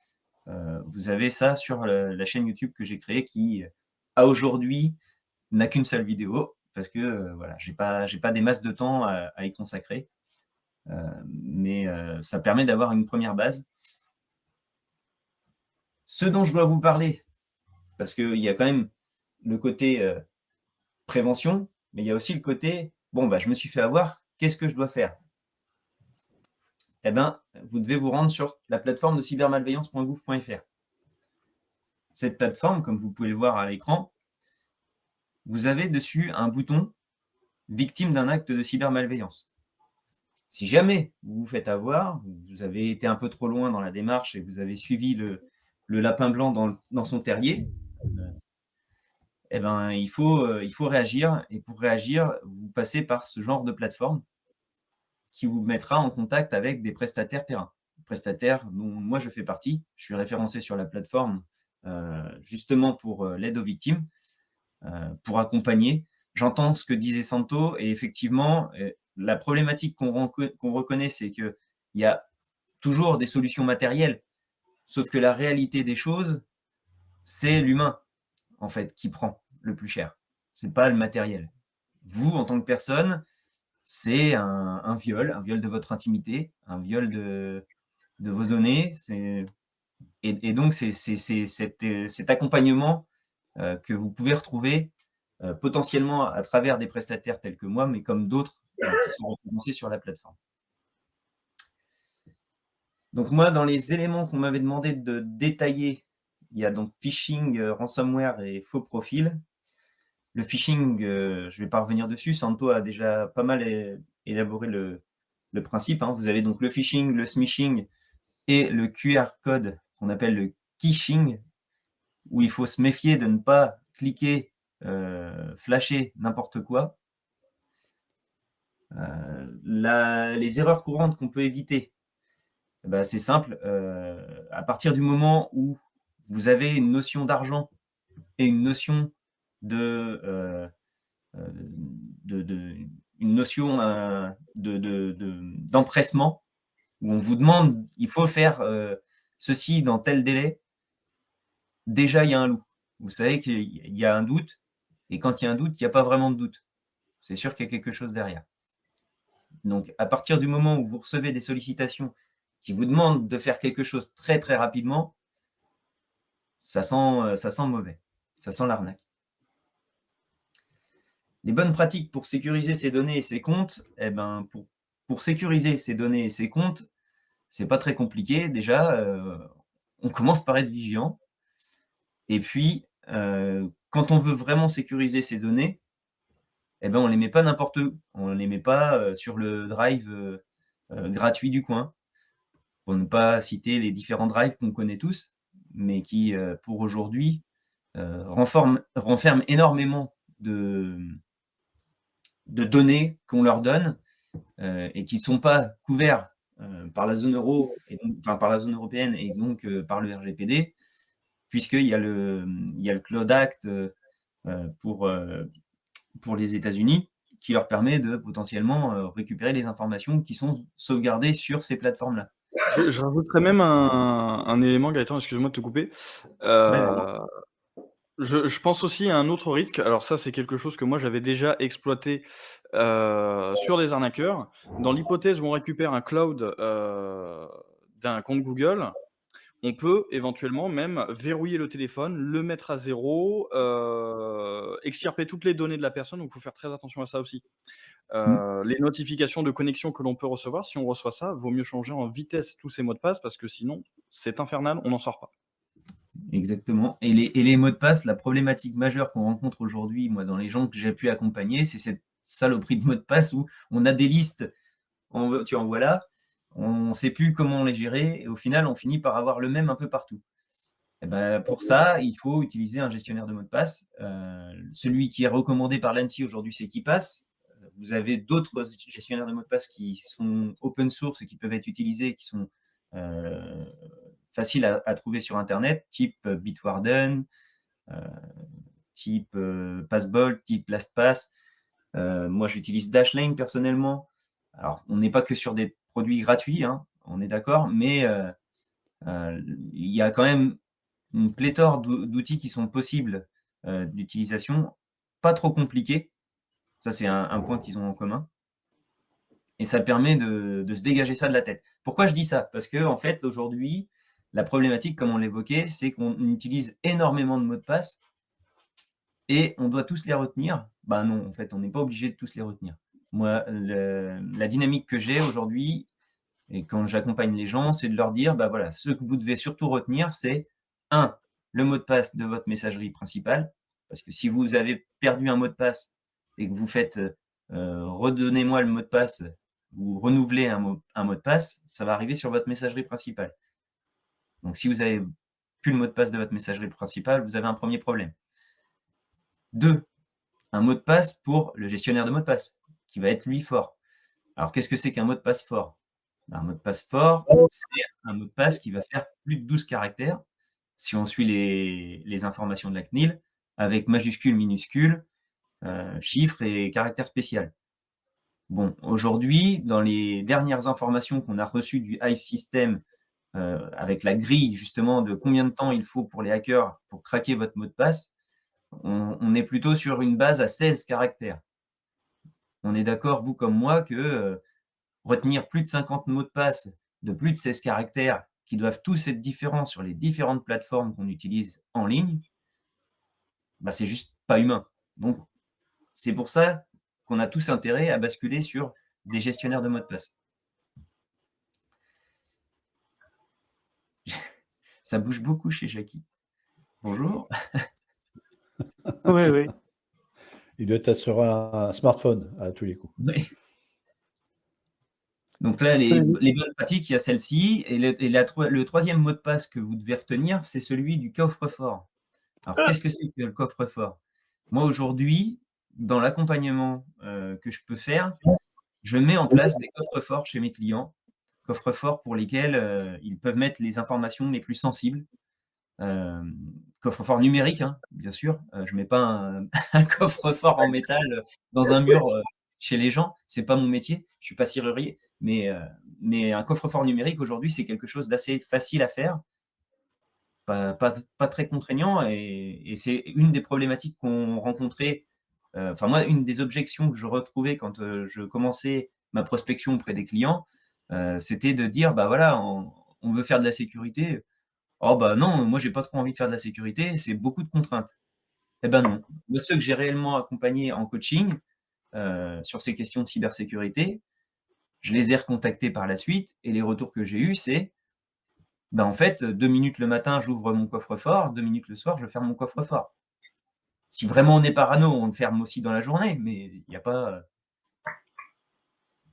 vous avez ça sur la chaîne YouTube que j'ai créée qui, à aujourd'hui, n'a qu'une seule vidéo parce que voilà, j'ai pas des masses de temps à y consacrer. Mais ça permet d'avoir une première base. Ce dont je dois vous parler, parce qu'il y a quand même le côté prévention, mais il y a aussi le côté, je me suis fait avoir, qu'est-ce que je dois faire? Eh bien, vous devez vous rendre sur la plateforme de cybermalveillance.gouv.fr. Cette plateforme, comme vous pouvez le voir à l'écran, vous avez dessus un bouton « Victime d'un acte de cybermalveillance ». Si jamais vous vous faites avoir, vous avez été un peu trop loin dans la démarche et vous avez suivi le lapin blanc dans son terrier, eh ben, il faut réagir. Et pour réagir, vous passez par ce genre de plateforme qui vous mettra en contact avec des prestataires terrain. Prestataires dont moi je fais partie. Je suis référencé sur la plateforme justement pour l'aide aux victimes, pour accompagner. J'entends ce que disait Santo et effectivement, la problématique qu'on reconnaît, c'est qu'il y a toujours des solutions matérielles, sauf que la réalité des choses, c'est l'humain, en fait, qui prend le plus cher. Ce n'est pas le matériel. Vous, en tant que personne, c'est un viol de votre intimité, un viol de vos données. Et donc, c'est cet accompagnement que vous pouvez retrouver potentiellement à travers des prestataires tels que moi, mais comme d'autres qui sont référencés sur la plateforme. Donc moi, dans les éléments qu'on m'avait demandé de détailler, il y a donc phishing, ransomware et faux profil. Le phishing, je ne vais pas revenir dessus, Santo a déjà pas mal élaboré le principe. Vous avez donc le phishing, le smishing et le QR code qu'on appelle le keyshing, où il faut se méfier de ne pas cliquer, flasher n'importe quoi. Les erreurs courantes qu'on peut éviter, c'est simple. À partir du moment où vous avez une notion d'argent et une notion d'empressement, où on vous demande, il faut faire ceci dans tel délai, déjà il y a un loup. Vous savez qu'il y a un doute, et quand il y a un doute, il n'y a pas vraiment de doute. C'est sûr qu'il y a quelque chose derrière. Donc, à partir du moment où vous recevez des sollicitations qui vous demandent de faire quelque chose très très rapidement, ça sent mauvais, ça sent l'arnaque. Les bonnes pratiques pour sécuriser ces données et ces comptes, pour sécuriser ces données et ces comptes, c'est pas très compliqué. Déjà, on commence par être vigilant. Et puis, quand on veut vraiment sécuriser ces données, on ne les met pas n'importe où. On ne les met pas sur le drive gratuit du coin, pour ne pas citer les différents drives qu'on connaît tous, mais qui, pour aujourd'hui, renferment énormément de données qu'on leur donne et qui ne sont pas couverts par la zone euro, par la zone européenne et donc par le RGPD, puisqu'il y a le Cloud Act pour les États-Unis qui leur permet de potentiellement récupérer les informations qui sont sauvegardées sur ces plateformes-là. Je rajouterais même un élément, Gaëtan, excuse-moi de te couper. Je pense aussi à un autre risque. Alors ça, c'est quelque chose que moi, j'avais déjà exploité sur des arnaqueurs. Dans l'hypothèse où on récupère un cloud d'un compte Google, on peut éventuellement même verrouiller le téléphone, le mettre à zéro, extirper toutes les données de la personne. Donc, il faut faire très attention à ça aussi. Les notifications de connexion que l'on peut recevoir, si on reçoit ça, vaut mieux changer en vitesse tous ces mots de passe parce que sinon, c'est infernal, on n'en sort pas. Exactement. Et les mots de passe, la problématique majeure qu'on rencontre aujourd'hui, moi, dans les gens que j'ai pu accompagner, c'est cette saloperie de mots de passe où on a des listes, tu en vois là, on ne sait plus comment les gérer, et au final, on finit par avoir le même un peu partout. Pour ça, il faut utiliser un gestionnaire de mots de passe. Celui qui est recommandé par l'ANSSI aujourd'hui, c'est KeePass. Vous avez d'autres gestionnaires de mots de passe qui sont open source et qui peuvent être utilisés, qui sont faciles à trouver sur Internet, type Bitwarden, type Passbolt, type LastPass. Moi, j'utilise Dashlane personnellement. Alors, on n'est pas que sur des produits gratuits, on est d'accord, mais il y a quand même une pléthore d'outils qui sont possibles d'utilisation, pas trop compliqués. Ça, c'est un point qu'ils ont en commun. Et ça permet de se dégager ça de la tête. Pourquoi je dis ça? Parce que, en fait, aujourd'hui, la problématique, comme on l'évoquait, c'est qu'on utilise énormément de mots de passe et on doit tous les retenir. Non, en fait, on n'est pas obligé de tous les retenir. Moi, la dynamique que j'ai aujourd'hui, et quand j'accompagne les gens, c'est de leur dire, bah voilà, ce que vous devez surtout retenir, c'est 1, le mot de passe de votre messagerie principale. Parce que si vous avez perdu un mot de passe et que vous faites redonnez-moi le mot de passe ou renouveler un mot de passe, ça va arriver sur votre messagerie principale. Donc si vous avez plus le mot de passe de votre messagerie principale, vous avez un premier problème. 2, un mot de passe pour le gestionnaire de mot de passe, qui va être lui fort. Alors qu'est-ce que c'est qu'un mot de passe fort? Un mot de passe fort, c'est un mot de passe qui va faire plus de 12 caractères, si on suit les informations de la CNIL, avec majuscules, minuscules, chiffres et caractères spécial. Bon, aujourd'hui, dans les dernières informations qu'on a reçues du Hive System, avec la grille justement de combien de temps il faut pour les hackers pour craquer votre mot de passe, on est plutôt sur une base à 16 caractères. On est d'accord, vous comme moi, que retenir plus de 50 mots de passe de plus de 16 caractères qui doivent tous être différents sur les différentes plateformes qu'on utilise en ligne, bah, c'est juste pas humain. Donc, c'est pour ça qu'on a tous intérêt à basculer sur des gestionnaires de mots de passe. Ça bouge beaucoup chez Jackie. Bonjour. Oui, oui. Il doit être sur un smartphone à tous les coups. Oui. Donc là, les bonnes pratiques, il y a celle-ci. Et le troisième mot de passe que vous devez retenir, c'est celui du coffre-fort. Alors, qu'est-ce que c'est que le coffre-fort? Moi, aujourd'hui, dans l'accompagnement que je peux faire, je mets en place des coffres-forts chez mes clients, coffres-forts pour lesquels ils peuvent mettre les informations les plus sensibles. Coffre-fort numérique, hein, bien sûr. Je ne mets pas un coffre-fort en métal dans un mur chez les gens. Ce n'est pas mon métier. Je ne suis pas serrurier. Mais un coffre-fort numérique, aujourd'hui, c'est quelque chose d'assez facile à faire, pas très contraignant. Et c'est une des problématiques qu'on rencontrait. Enfin, moi, une des objections que je retrouvais quand je commençais ma prospection auprès des clients, c'était de dire, bah voilà, on veut faire de la sécurité. Oh bah non, moi j'ai pas trop envie de faire de la sécurité, c'est beaucoup de contraintes. Eh ben non. Moi, ceux que j'ai réellement accompagnés en coaching, sur ces questions de cybersécurité, je les ai recontactés par la suite et les retours que j'ai eus, c'est, ben en fait, 2 minutes le matin, j'ouvre mon coffre-fort, 2 minutes le soir, je ferme mon coffre-fort. Si vraiment on est parano, on le ferme aussi dans la journée, mais il y a pas,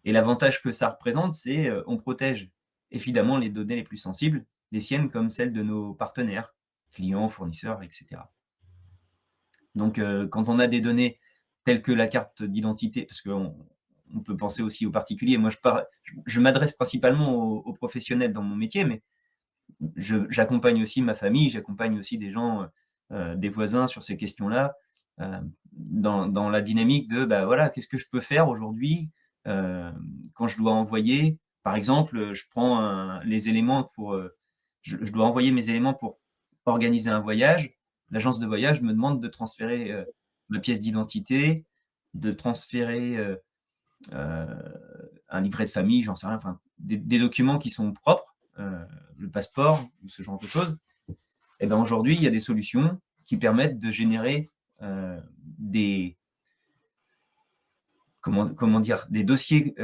et l'avantage que ça représente, c'est, on protège évidemment les données les plus sensibles, les siennes comme celles de nos partenaires, clients, fournisseurs, et cetera. Donc, quand on a des données telles que la carte d'identité, parce qu'on peut penser aussi aux particuliers. Moi, je m'adresse principalement aux professionnels dans mon métier, mais j'accompagne aussi ma famille, j'accompagne aussi des gens, des voisins sur ces questions-là, dans la dynamique de, bah, voilà, qu'est-ce que je peux faire aujourd'hui, quand je dois envoyer, par exemple, je prends les éléments pour, je dois envoyer mes éléments pour organiser un voyage. L'agence de voyage me demande de transférer ma pièce d'identité, de transférer un livret de famille, j'en sais rien, enfin, des documents qui sont propres, le passeport, ou ce genre de choses. Et ben aujourd'hui, il y a des solutions qui permettent de générer des, comment dire, des dossiers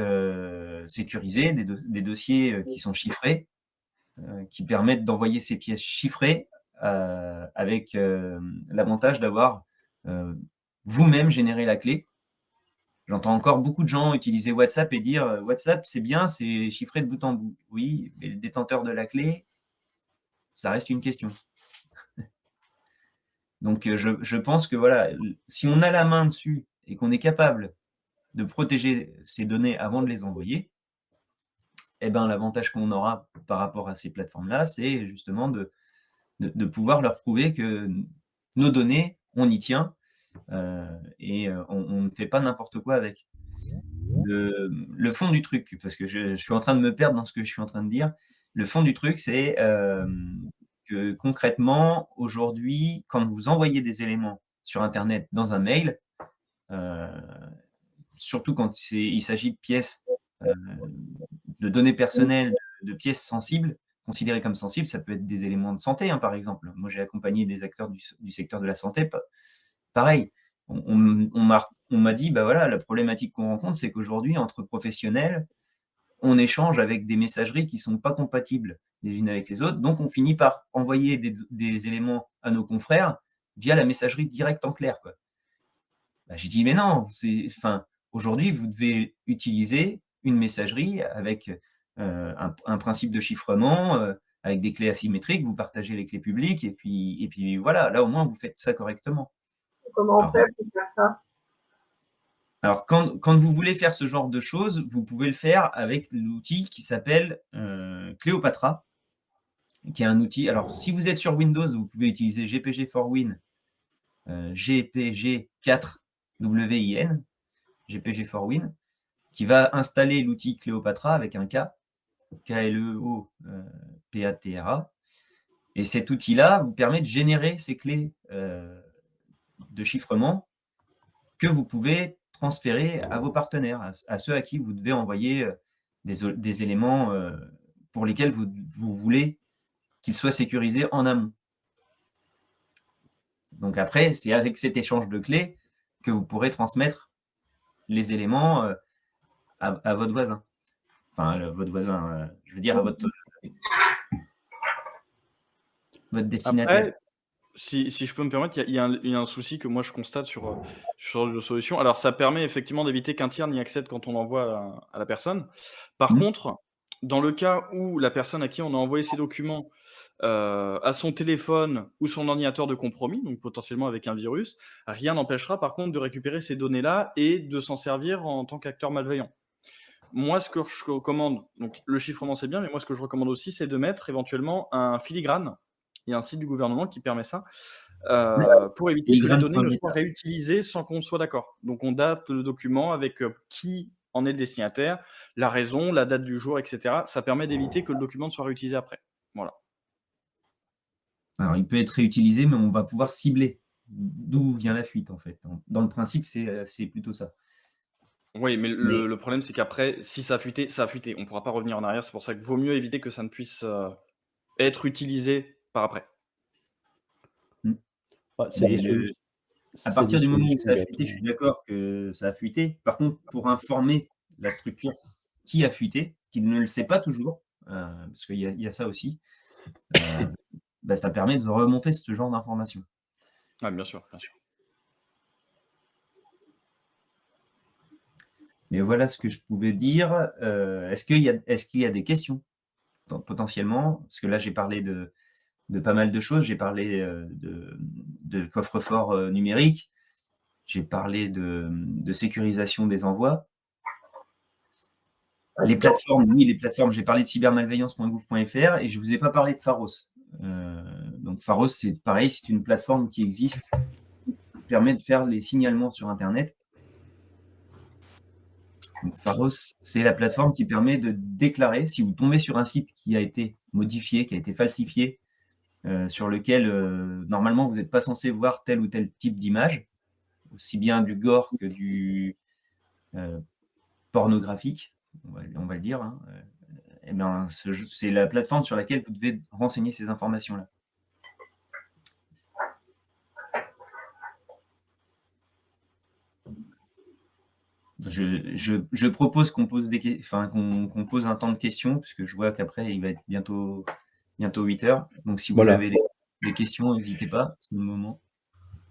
sécurisés, des dossiers qui sont chiffrés, qui permettent d'envoyer ces pièces chiffrées avec l'avantage d'avoir vous-même généré la clé. J'entends encore beaucoup de gens utiliser WhatsApp et dire WhatsApp, c'est bien, c'est chiffré de bout en bout. Oui, mais le détenteur de la clé, ça reste une question. Donc, je pense que voilà, si on a la main dessus et qu'on est capable de protéger ces données avant de les envoyer, eh ben, l'avantage qu'on aura par rapport à ces plateformes-là, c'est justement de pouvoir leur prouver que nos données, on y tient et on ne fait pas n'importe quoi avec. Le fond du truc, parce que je suis en train de me perdre dans ce que je suis en train de dire. Le fond du truc, c'est que concrètement, aujourd'hui, quand vous envoyez des éléments sur internet dans un mail, surtout quand il s'agit de pièces, de données personnelles, de pièces sensibles, considérées comme sensibles, ça peut être des éléments de santé, hein, par exemple. Moi, j'ai accompagné des acteurs du secteur de la santé, pareil. On on m'a dit, bah voilà, la problématique qu'on rencontre, c'est qu'aujourd'hui, entre professionnels, on échange avec des messageries qui ne sont pas compatibles les unes avec les autres. Donc, on finit par envoyer des éléments à nos confrères via la messagerie directe en clair, quoi. Bah, j'ai dit, mais non, aujourd'hui, vous devez utiliser une messagerie avec un principe de chiffrement, avec des clés asymétriques, vous partagez les clés publiques, et puis voilà, là au moins vous faites ça correctement. Comment on fait pour faire ça? Alors, quand vous voulez faire ce genre de choses, vous pouvez le faire avec l'outil qui s'appelle Cléopatra, qui est un outil. Alors, si vous êtes sur Windows, vous pouvez utiliser GPG4Win, GPG4WIN, GPG4Win, qui va installer l'outil Cléopatra avec un K, K-L-E-O-P-A-T-R-A. Et cet outil-là vous permet de générer ces clés de chiffrement que vous pouvez transférer à vos partenaires, à ceux à qui vous devez envoyer des éléments pour lesquels vous voulez qu'ils soient sécurisés en amont. Donc après, c'est avec cet échange de clés que vous pourrez transmettre les éléments à votre voisin. Enfin, votre voisin, je veux dire à votre destinataire. Après, si je peux me permettre, il y a un souci que moi je constate sur ce genre de solution. Alors, ça permet effectivement d'éviter qu'un tiers n'y accède quand on l'envoie à la personne. Par contre, dans le cas où la personne à qui on a envoyé ces documents a son téléphone ou son ordinateur de compromis, donc potentiellement avec un virus, rien n'empêchera par contre de récupérer ces données-là et de s'en servir en tant qu'acteur malveillant. Moi, ce que je recommande, donc le chiffrement c'est bien, mais moi ce que je recommande aussi, c'est de mettre éventuellement un filigrane. Il y a un site du gouvernement qui permet ça, pour éviter que les données ne soient réutilisées sans qu'on soit d'accord. Donc on date le document avec qui en est le destinataire, la raison, la date du jour, etc. Ça permet d'éviter que le document ne soit réutilisé après. Voilà. Alors, il peut être réutilisé, mais on va pouvoir cibler d'où vient la fuite, en fait. Dans le principe, c'est plutôt ça. Oui, mais le problème, c'est qu'après, si ça a fuité, ça a fuité. On ne pourra pas revenir en arrière. C'est pour ça qu'il vaut mieux éviter que ça ne puisse être utilisé par après. À partir du moment où ça a fuité, je suis d'accord que ça a fuité. Par contre, pour informer la structure qui a fuité, qui ne le sait pas toujours, parce qu'il y a ça aussi, ça permet de remonter ce genre d'informations. Ah, bien sûr, bien sûr. Mais voilà ce que je pouvais dire. Est-ce qu'il y a des questions potentiellement? Parce que là, j'ai parlé de pas mal de choses. J'ai parlé de coffre-fort numérique. J'ai parlé de sécurisation des envois. Les plateformes, j'ai parlé de cybermalveillance.gouv.fr et je ne vous ai pas parlé de Pharos. Donc Pharos, c'est pareil, c'est une plateforme qui existe, qui permet de faire les signalements sur Internet. Donc Pharos, c'est la plateforme qui permet de déclarer, si vous tombez sur un site qui a été modifié, qui a été falsifié, sur lequel normalement vous n'êtes pas censé voir tel ou tel type d'image, aussi bien du gore que du pornographique, on va le dire, hein. Eh bien, c'est la plateforme sur laquelle vous devez renseigner ces informations-là. Je propose qu'on pose qu'on pose un temps de questions, puisque je vois qu'après, il va être bientôt 8 heures. Donc, si vous avez des questions, n'hésitez pas, c'est le moment.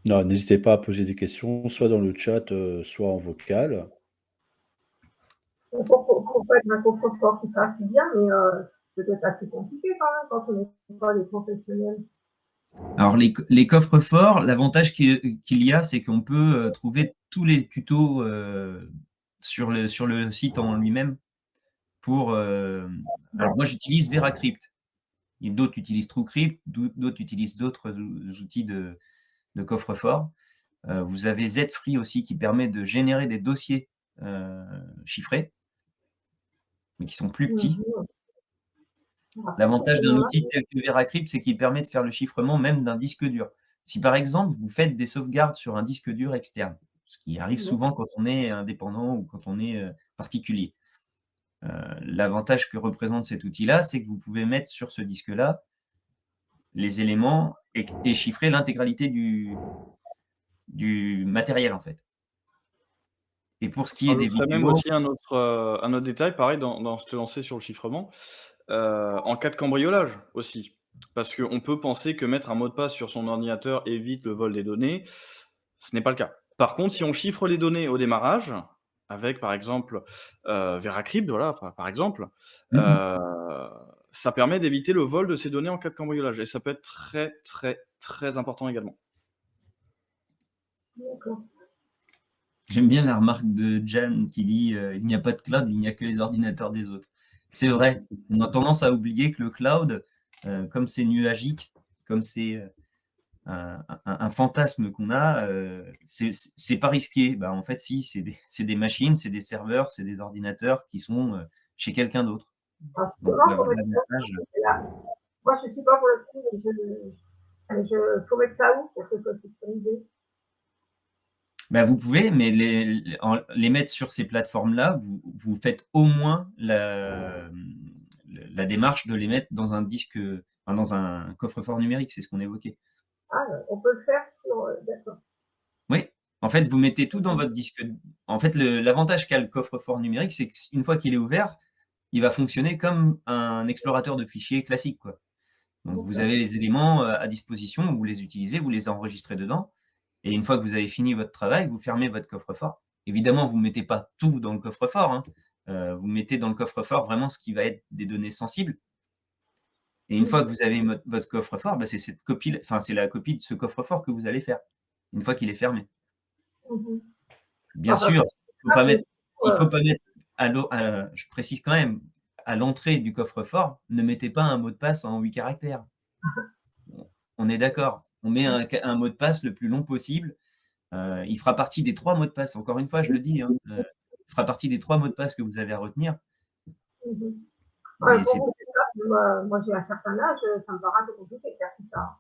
Non, n'hésitez pas à poser des questions, soit dans le chat, soit en vocal. Pour faire un coffre-fort, tout ça, c'est bien, mais c'est peut-être assez compliqué quand même quand on n'est pas des professionnels. Alors, les coffres-forts, l'avantage qu'il y a, c'est qu'on peut trouver tous les tutos sur le site en lui-même. Alors, moi, j'utilise VeraCrypt. D'autres utilisent TrueCrypt, d'autres utilisent d'autres outils de coffre-fort. Vous avez Zfree aussi qui permet de générer des dossiers chiffrés, mais qui sont plus petits. L'avantage d'un outil tel que VeraCrypt, c'est qu'il permet de faire le chiffrement même d'un disque dur. Si par exemple, vous faites des sauvegardes sur un disque dur externe, ce qui arrive souvent quand on est indépendant ou quand on est particulier, l'avantage que représente cet outil-là, c'est que vous pouvez mettre sur ce disque-là les éléments et chiffrer l'intégralité du matériel, en fait. Et pour ce qui Je est des rajouterais même vidéos, aussi un autre détail, pareil, dans se lancer sur le chiffrement, en cas de cambriolage aussi. Parce qu'on peut penser que mettre un mot de passe sur son ordinateur évite le vol des données. Ce n'est pas le cas. Par contre, si on chiffre les données au démarrage, avec par exemple, VeraCrypt, voilà, par exemple, heu, ça permet d'éviter le vol de ces données en cas de cambriolage et ça peut être très, très, très important également. D'accord. j'aime bien la remarque de Jan qui dit il n'y a pas de cloud, il n'y a que les ordinateurs des autres. C'est vrai, on a tendance à oublier que le cloud, comme c'est nuagique, comme c'est un fantasme qu'on a, c'est pas risqué. Bah, en fait, si, c'est des machines, c'est des serveurs, c'est des ordinateurs qui sont chez quelqu'un d'autre. Donc, Comment pour l'avantage, là, moi je suis pas pour le coup, mais je faut mettre ça où pour que ce soit sécurisé? bah, vous pouvez, mais les mettre sur ces plateformes-là, vous faites au moins la démarche de les mettre dans un disque, enfin, dans un coffre-fort numérique, c'est ce qu'on évoquait. Ah, on peut le faire sur, d'accord. Oui, en fait, vous mettez tout dans votre disque. En fait, l'avantage qu'a le coffre-fort numérique, c'est qu'une fois qu'il est ouvert, il va fonctionner comme un explorateur de fichiers classique, quoi. Donc, vous avez les éléments à disposition, vous les utilisez, vous les enregistrez dedans. Et une fois que vous avez fini votre travail, vous fermez votre coffre-fort. Évidemment, vous ne mettez pas tout dans le coffre-fort, hein. Vous mettez dans le coffre-fort vraiment ce qui va être des données sensibles. Et une fois que vous avez votre coffre-fort, bah, c'est cette copie, enfin, c'est la copie de ce coffre-fort que vous allez faire, une fois qu'il est fermé. Mmh. Bien Enfin, sûr, ah, mais il faut pas mettre je précise quand même, à l'entrée du coffre-fort, ne mettez pas un mot de passe en 8 caractères. On est d'accord. On met un mot de passe le plus long possible. Il fera partie des 3 mots de passe. Encore une fois, je le dis, hein, il fera partie des 3 mots de passe que vous avez à retenir. mmh. Ouais, Mais pour c'est vous, c'est ça. Moi, j'ai un certain âge, ça me paraît un peu compliqué de faire tout ça.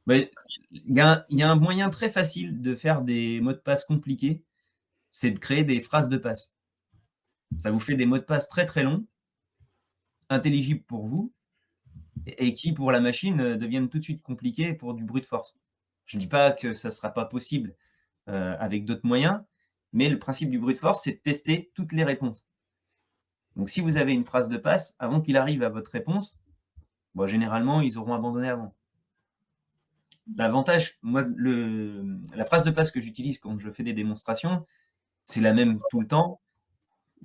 mais il y a un moyen très facile de faire des mots de passe compliqués, c'est de créer des phrases de passe. Ça vous fait des mots de passe très, très longs, intelligibles pour vous et qui, pour la machine, deviennent tout de suite compliqués pour du brute force. Je ne dis pas que ça ne sera pas possible avec d'autres moyens, mais le principe du brute force, c'est de tester toutes les réponses. Donc, si vous avez une phrase de passe, avant qu'il arrive à votre réponse, bon, généralement, ils auront abandonné avant. L'avantage, moi, la phrase de passe que j'utilise quand je fais des démonstrations, c'est la même tout le temps,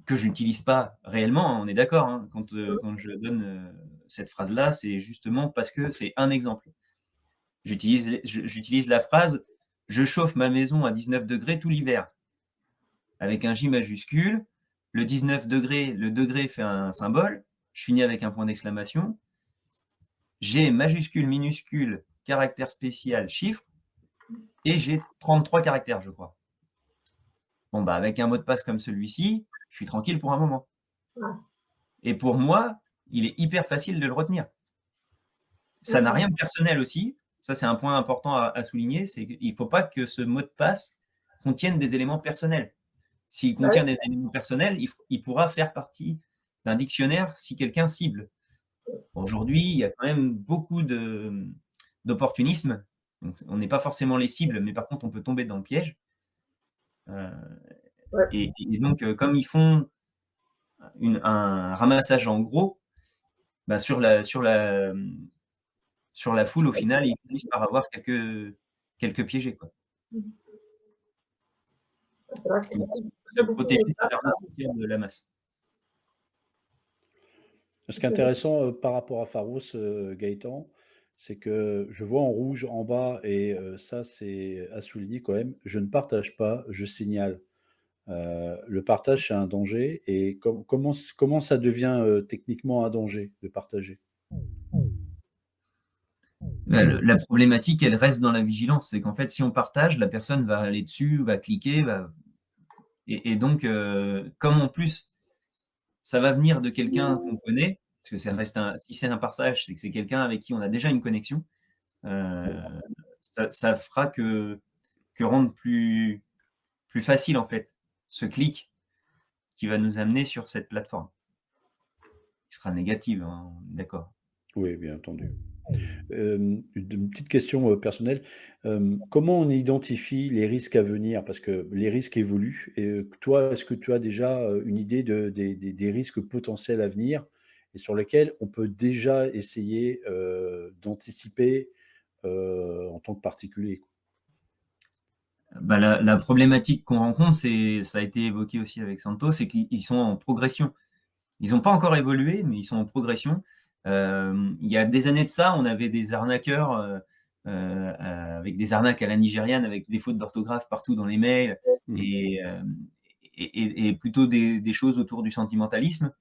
que je n'utilise pas réellement, hein, on est d'accord, hein, quand je donne cette phrase-là, c'est justement parce que c'est un exemple. J'utilise la phrase « Je chauffe ma maison à 19 degrés tout l'hiver » avec un J majuscule. Le 19 degrés, le degré fait un symbole. Je finis avec un point d'exclamation. G majuscule, minuscule, caractère spécial, chiffre. Et j'ai 33 caractères, je crois. Bon, bah, avec un mot de passe comme celui-ci, je suis tranquille pour un moment. Et pour moi, il est hyper facile de le retenir. Ça n'a rien de personnel aussi. Ça, c'est un point important à souligner, c'est qu'il ne faut pas que ce mot de passe contienne des éléments personnels. S'il contient des éléments personnels, il pourra faire partie d'un dictionnaire si quelqu'un cible. Aujourd'hui, il y a quand même beaucoup d'opportunisme. Donc, on n'est pas forcément les cibles, mais par contre, on peut tomber dans le piège. Et donc, comme ils font un ramassage en gros, bah, sur la foule, au final, ils finissent par avoir quelques piégés, quoi. C'est vrai que Donc, se protéger, ça permet de sortir de la masse. Ce qui est intéressant par rapport à Pharos, Gaëtan, c'est que je vois en rouge en bas, et ça c'est à souligner quand même, je ne partage pas, je signale. Le partage, c'est un danger. Et comment ça devient techniquement un danger de partager? La problématique, elle reste dans la vigilance. C'est qu'en fait, si on partage, la personne va aller dessus, va cliquer, et donc, comme en plus, ça va venir de quelqu'un qu'on connaît, parce que ça reste si c'est un partage, c'est que c'est quelqu'un avec qui on a déjà une connexion, ça fera que rendre plus facile, en fait, ce clic qui va nous amener sur cette plateforme, qui sera négative, hein, d'accord. Oui, bien entendu. Une petite question personnelle. Comment on identifie les risques à venir? Parce que les risques évoluent. Et toi, est-ce que tu as déjà une idée des risques potentiels à venir et sur lesquels on peut déjà essayer d'anticiper en tant que particulier? Bah, la problématique qu'on rencontre, ça a été évoqué aussi avec Santo, c'est qu'ils sont en progression. Ils n'ont pas encore évolué, mais ils sont en progression. Il y a des années de ça, on avait des arnaqueurs avec des arnaques à la nigériane, avec des fautes d'orthographe partout dans les mails Mmh. et plutôt des choses autour du sentimentalisme.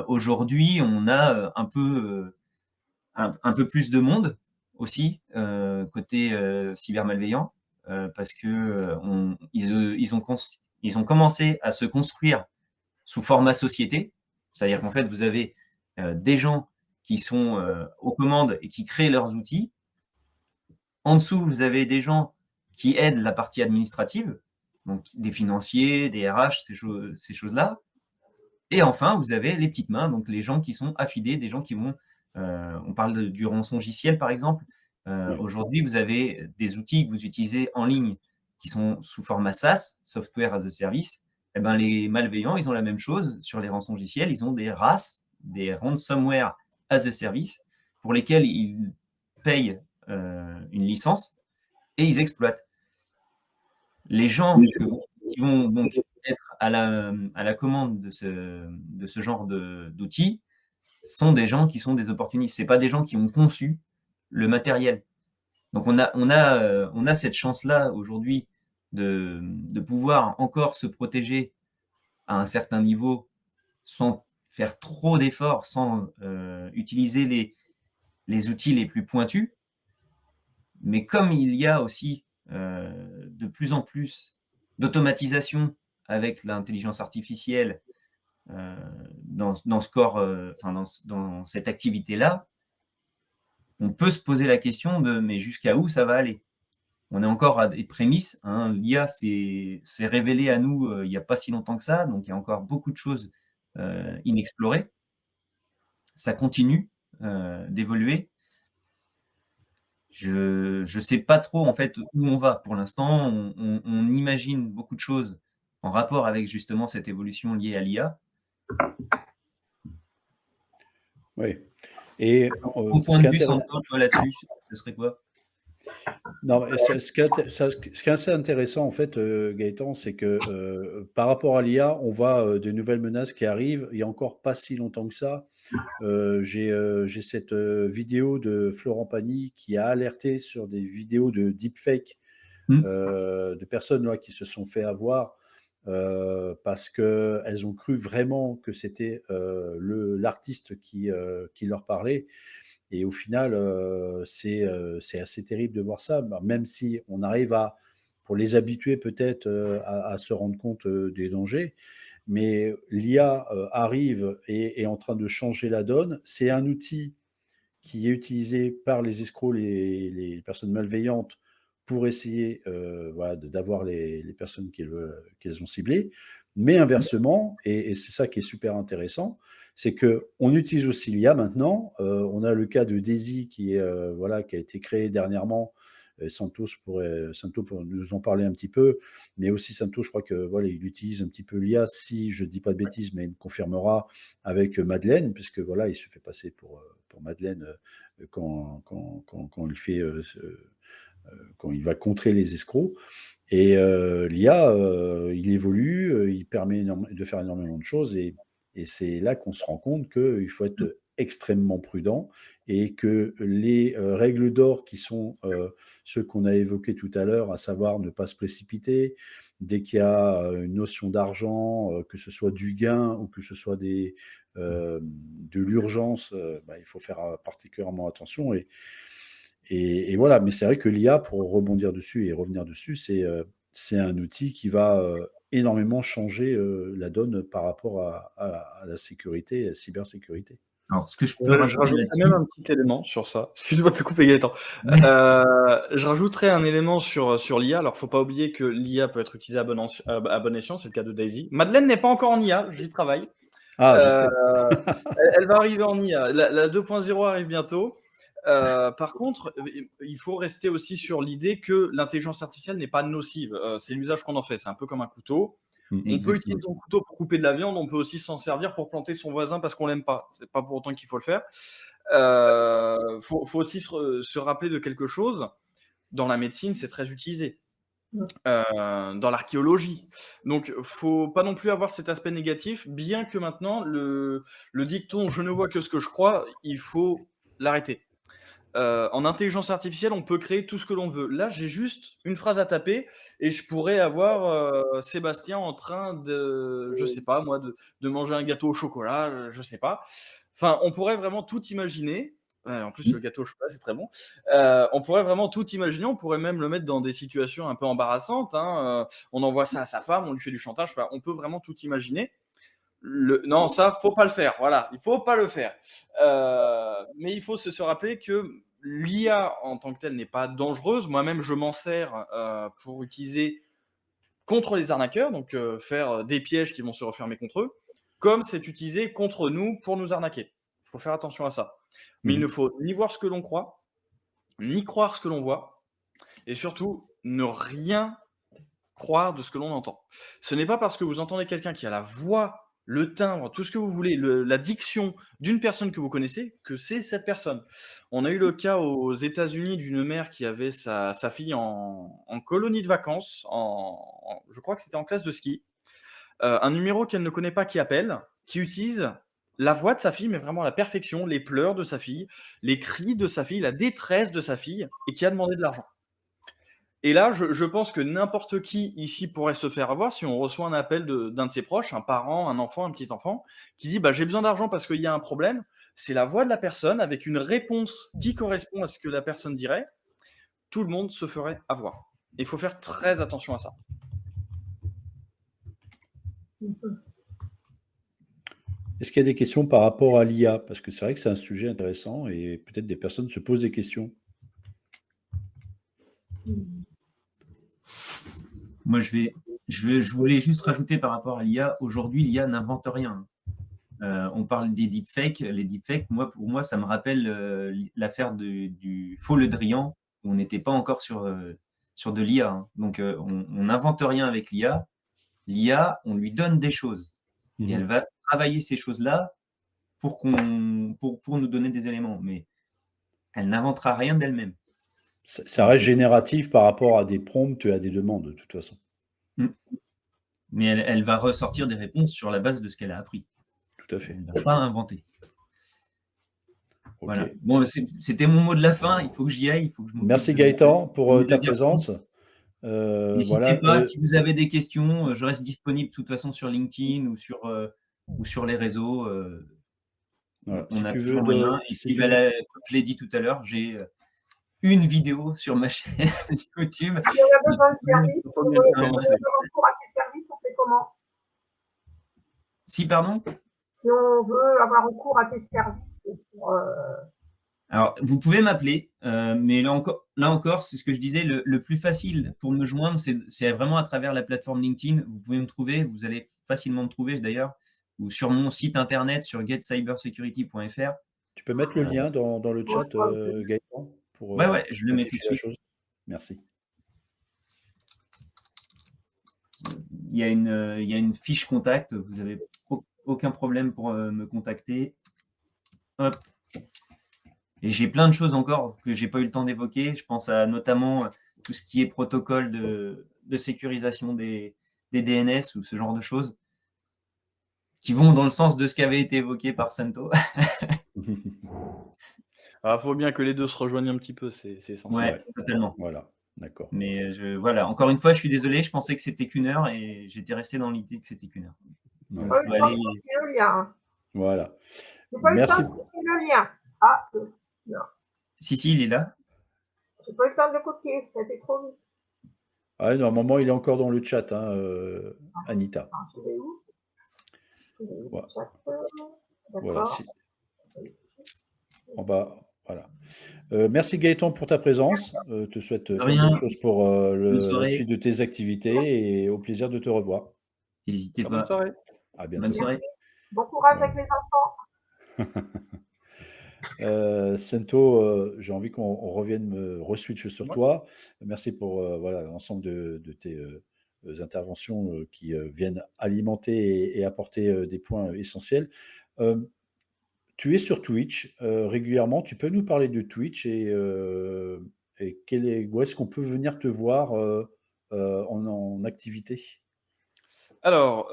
Aujourd'hui, on a un peu plus de monde aussi côté cybermalveillant parce que ils ont commencé à se construire sous format société, c'est-à-dire qu'en fait vous avez des gens qui sont aux commandes et qui créent leurs outils. En dessous, vous avez des gens qui aident la partie administrative, donc des financiers, des RH, ces choses-là. Et enfin, vous avez les petites mains, donc les gens qui sont affidés, des gens qui vont, on parle du rançongiciel par exemple. Oui. Aujourd'hui, vous avez des outils que vous utilisez en ligne qui sont sous format SaaS, Software as a Service. Eh ben, les malveillants, ils ont la même chose sur les rançongiciels. Ils ont des RAS, des Ransomware as a Service, pour lesquels ils payent une licence et ils exploitent. Les gens qui vont donc être à la commande de ce genre d'outils sont des gens qui sont des opportunistes. Ce pas des gens qui ont conçu le matériel. Donc on a cette chance-là aujourd'hui de pouvoir encore se protéger à un certain niveau sans faire trop d'efforts, sans utiliser les outils les plus pointus. Mais comme il y a aussi de plus en plus d'automatisation avec l'intelligence artificielle dans ce corps, dans cette activité-là, on peut se poser la question de mais jusqu'à où ça va aller? On est encore à des prémices, hein. L'IA s'est révélée à nous il n'y a pas si longtemps que ça, donc il y a encore beaucoup de choses inexplorées. Ça continue d'évoluer. Je ne sais pas trop en fait où on va. Pour l'instant, on imagine beaucoup de choses en rapport avec justement cette évolution liée à l'IA. Oui. Et Ton ce point qui de est vue, intéressant. Santo, toi ce serait quoi? Non, mais ce qui est assez intéressant, en fait, Gaëtan, c'est que par rapport à l'IA, on voit de nouvelles menaces qui arrivent. Il n'y a encore pas si longtemps que ça. J'ai cette vidéo de Florent Pagny qui a alerté sur des vidéos de deepfake Mmh. de personnes là, qui se sont fait avoir parce qu'elles ont cru vraiment que c'était l'artiste qui leur parlait. Et au final, c'est assez terrible de voir ça, même si on arrive pour les habituer peut-être à se rendre compte des dangers. Mais l'IA arrive et est en train de changer la donne. C'est un outil qui est utilisé par les escrocs, les personnes malveillantes, pour essayer voilà, d'avoir les personnes qu'elles ont ciblées. Mais inversement, et c'est ça qui est super intéressant, c'est qu'on utilise aussi l'IA maintenant. On a le cas de Daisy voilà, qui a été créé dernièrement. Santo pour nous en parler un petit peu, mais aussi Santo, je crois que voilà, il utilise un petit peu l'IA, si je ne dis pas de bêtises, mais il me confirmera avec Madeleine, puisque voilà, il se fait passer pour Madeleine quand il fait quand il va contrer les escrocs. Et l'IA, il évolue, il permet de faire énormément de choses et c'est là qu'on se rend compte qu'il faut être extrêmement prudent et que les règles d'or qui sont ceux qu'on a évoqués tout à l'heure, à savoir ne pas se précipiter, dès qu'il y a une notion d'argent, que ce soit du gain ou que ce soit de l'urgence, il faut faire particulièrement attention. Et voilà, mais c'est vrai que l'IA, pour rebondir dessus et revenir dessus, c'est un outil qui va énormément changer la donne par rapport à la sécurité, à la cybersécurité. Alors, ce que je peux Je rajouter rajouterais même là-dessus, un petit élément sur ça. Excuse-moi de te couper, Gaëtan. Je rajouterais un élément sur l'IA. Alors, faut pas oublier que l'IA peut être utilisée à bon escient, c'est le cas de Daisy. Madeleine n'est pas encore en IA, j'y travaille. Ah, j'espère. Elle va arriver en IA. La 2.0 arrive bientôt. Par contre, il faut rester aussi sur l'idée que l'intelligence artificielle n'est pas nocive. C'est l'usage qu'on en fait. C'est un peu comme un couteau. On peut Exactement. utiliser son couteau pour couper de la viande, on peut aussi s'en servir pour planter son voisin parce qu'on l'aime pas. C'est pas pour autant qu'il faut le faire. Faut aussi se rappeler de quelque chose. Dans la médecine, c'est très utilisé. Dans l'archéologie. Donc, faut pas non plus avoir cet aspect négatif, bien que maintenant, le dicton « je ne vois que ce que je crois », il faut l'arrêter. En intelligence artificielle, on peut créer tout ce que l'on veut. Là, j'ai juste une phrase à taper et je pourrais avoir Sébastien en train de, je sais pas moi, de manger un gâteau au chocolat, je sais pas. Enfin, on pourrait vraiment tout imaginer. En plus, le gâteau au chocolat, c'est très bon. On pourrait vraiment tout imaginer. On pourrait même le mettre dans des situations un peu embarrassantes. On envoie ça à sa femme, on lui fait du chantage. Enfin, on peut vraiment tout imaginer. Non, ça, faut pas le faire. Voilà, il faut pas le faire. Mais il faut se rappeler que l'IA en tant que telle n'est pas dangereuse. Moi-même, je m'en sers pour utiliser contre les arnaqueurs, donc faire des pièges qui vont se refermer contre eux, comme c'est utilisé contre nous pour nous arnaquer. Il faut faire attention à ça. Mais il ne faut ni voir ce que l'on croit, ni croire ce que l'on voit, et surtout ne rien croire de ce que l'on entend. Ce n'est pas parce que vous entendez quelqu'un qui a la voix, le timbre, tout ce que vous voulez, la diction d'une personne que vous connaissez, que c'est cette personne. On a eu le cas aux États-Unis d'une mère qui avait sa fille en colonie de vacances, je crois que c'était en classe de ski. Un numéro qu'elle ne connaît pas qui appelle, qui utilise la voix de sa fille, mais vraiment à la perfection, les pleurs de sa fille, les cris de sa fille, la détresse de sa fille, et qui a demandé de l'argent. Et là, je pense que n'importe qui ici pourrait se faire avoir si on reçoit un appel d'un de ses proches, un parent, un enfant, un petit enfant, qui dit j'ai besoin d'argent parce qu'il y a un problème. C'est la voix de la personne avec une réponse qui correspond à ce que la personne dirait. Tout le monde se ferait avoir. Il faut faire très attention à ça. Est-ce qu'il y a des questions par rapport à l'IA? Parce que c'est vrai que c'est un sujet intéressant et peut-être des personnes se posent des questions. Moi, je voulais juste rajouter par rapport à l'IA. Aujourd'hui, l'IA n'invente rien. On parle des deepfakes. Les deepfakes, pour moi, ça me rappelle l'affaire du faux Le Drian, où on n'était pas encore sur de l'IA. Donc, on n'invente rien avec l'IA. L'IA, on lui donne des choses. Et elle va travailler ces choses-là pour nous donner des éléments. Mais elle n'inventera rien d'elle-même. Ça reste génératif par rapport à des prompts et à des demandes, de toute façon. Mais elle va ressortir des réponses sur la base de ce qu'elle a appris. Tout à fait. Elle ne va pas inventer. Okay. Voilà. Bon, c'était mon mot de la fin. Il faut que j'y aille. Il faut que je Merci Gaëtan pour ta présence. N'hésitez pas, si vous avez des questions, je reste disponible de toute façon sur LinkedIn ou sur les réseaux. Voilà. On a toujours moyen. Et puis, comme je l'ai dit tout à l'heure, j'ai une vidéo sur ma chaîne YouTube. Si on a besoin de service, si on veut recours à tes services, on fait comment? Si, pardon? Si on veut avoir recours à tes services pour... Alors, vous pouvez m'appeler, mais là encore, c'est ce que je disais, le plus facile pour me joindre, c'est vraiment à travers la plateforme LinkedIn. Vous pouvez me trouver, vous allez facilement me trouver d'ailleurs, ou sur mon site internet, sur getcybersecurity.fr. Tu peux mettre le lien dans le chat, Gaëtan pour, ouais, je le mets tout de suite. Merci. Il y a une fiche contact, vous n'avez aucun problème pour me contacter. Hop. Et j'ai plein de choses encore que je n'ai pas eu le temps d'évoquer. Je pense à notamment tout ce qui est protocole de sécurisation des DNS ou ce genre de choses qui vont dans le sens de ce qui avait été évoqué par Santo. Il faut bien que les deux se rejoignent un petit peu, c'est essentiel. Ouais, totalement. Voilà, d'accord. Mais voilà, encore une fois, je suis désolé, je pensais que c'était qu'1 heure et j'étais resté dans l'idée que c'était qu'1 heure. Donc, le lien. Voilà. Merci. Le lien. Ah, non. Si, il est là. J'ai pas eu le temps de le copier, ça a été trop vite. Ah, normalement, il est encore dans le chat, Anita. Je vais où? Voilà. Voilà. En bas, voilà. Merci Gaëtan pour ta présence. Te souhaite plein de bonnes choses pour la suite de tes activités et au plaisir de te revoir. N'hésitez pas. Bonne soirée. À bientôt. Bonne soirée. Bon courage avec les enfants. Sento, j'ai envie qu'on revienne re-switch sur Ouais. toi. Merci pour voilà, l'ensemble de tes interventions qui viennent alimenter et apporter des points essentiels. Tu es sur Twitch régulièrement. Tu peux nous parler de Twitch et où est-ce qu'on peut venir te voir en activité? Alors,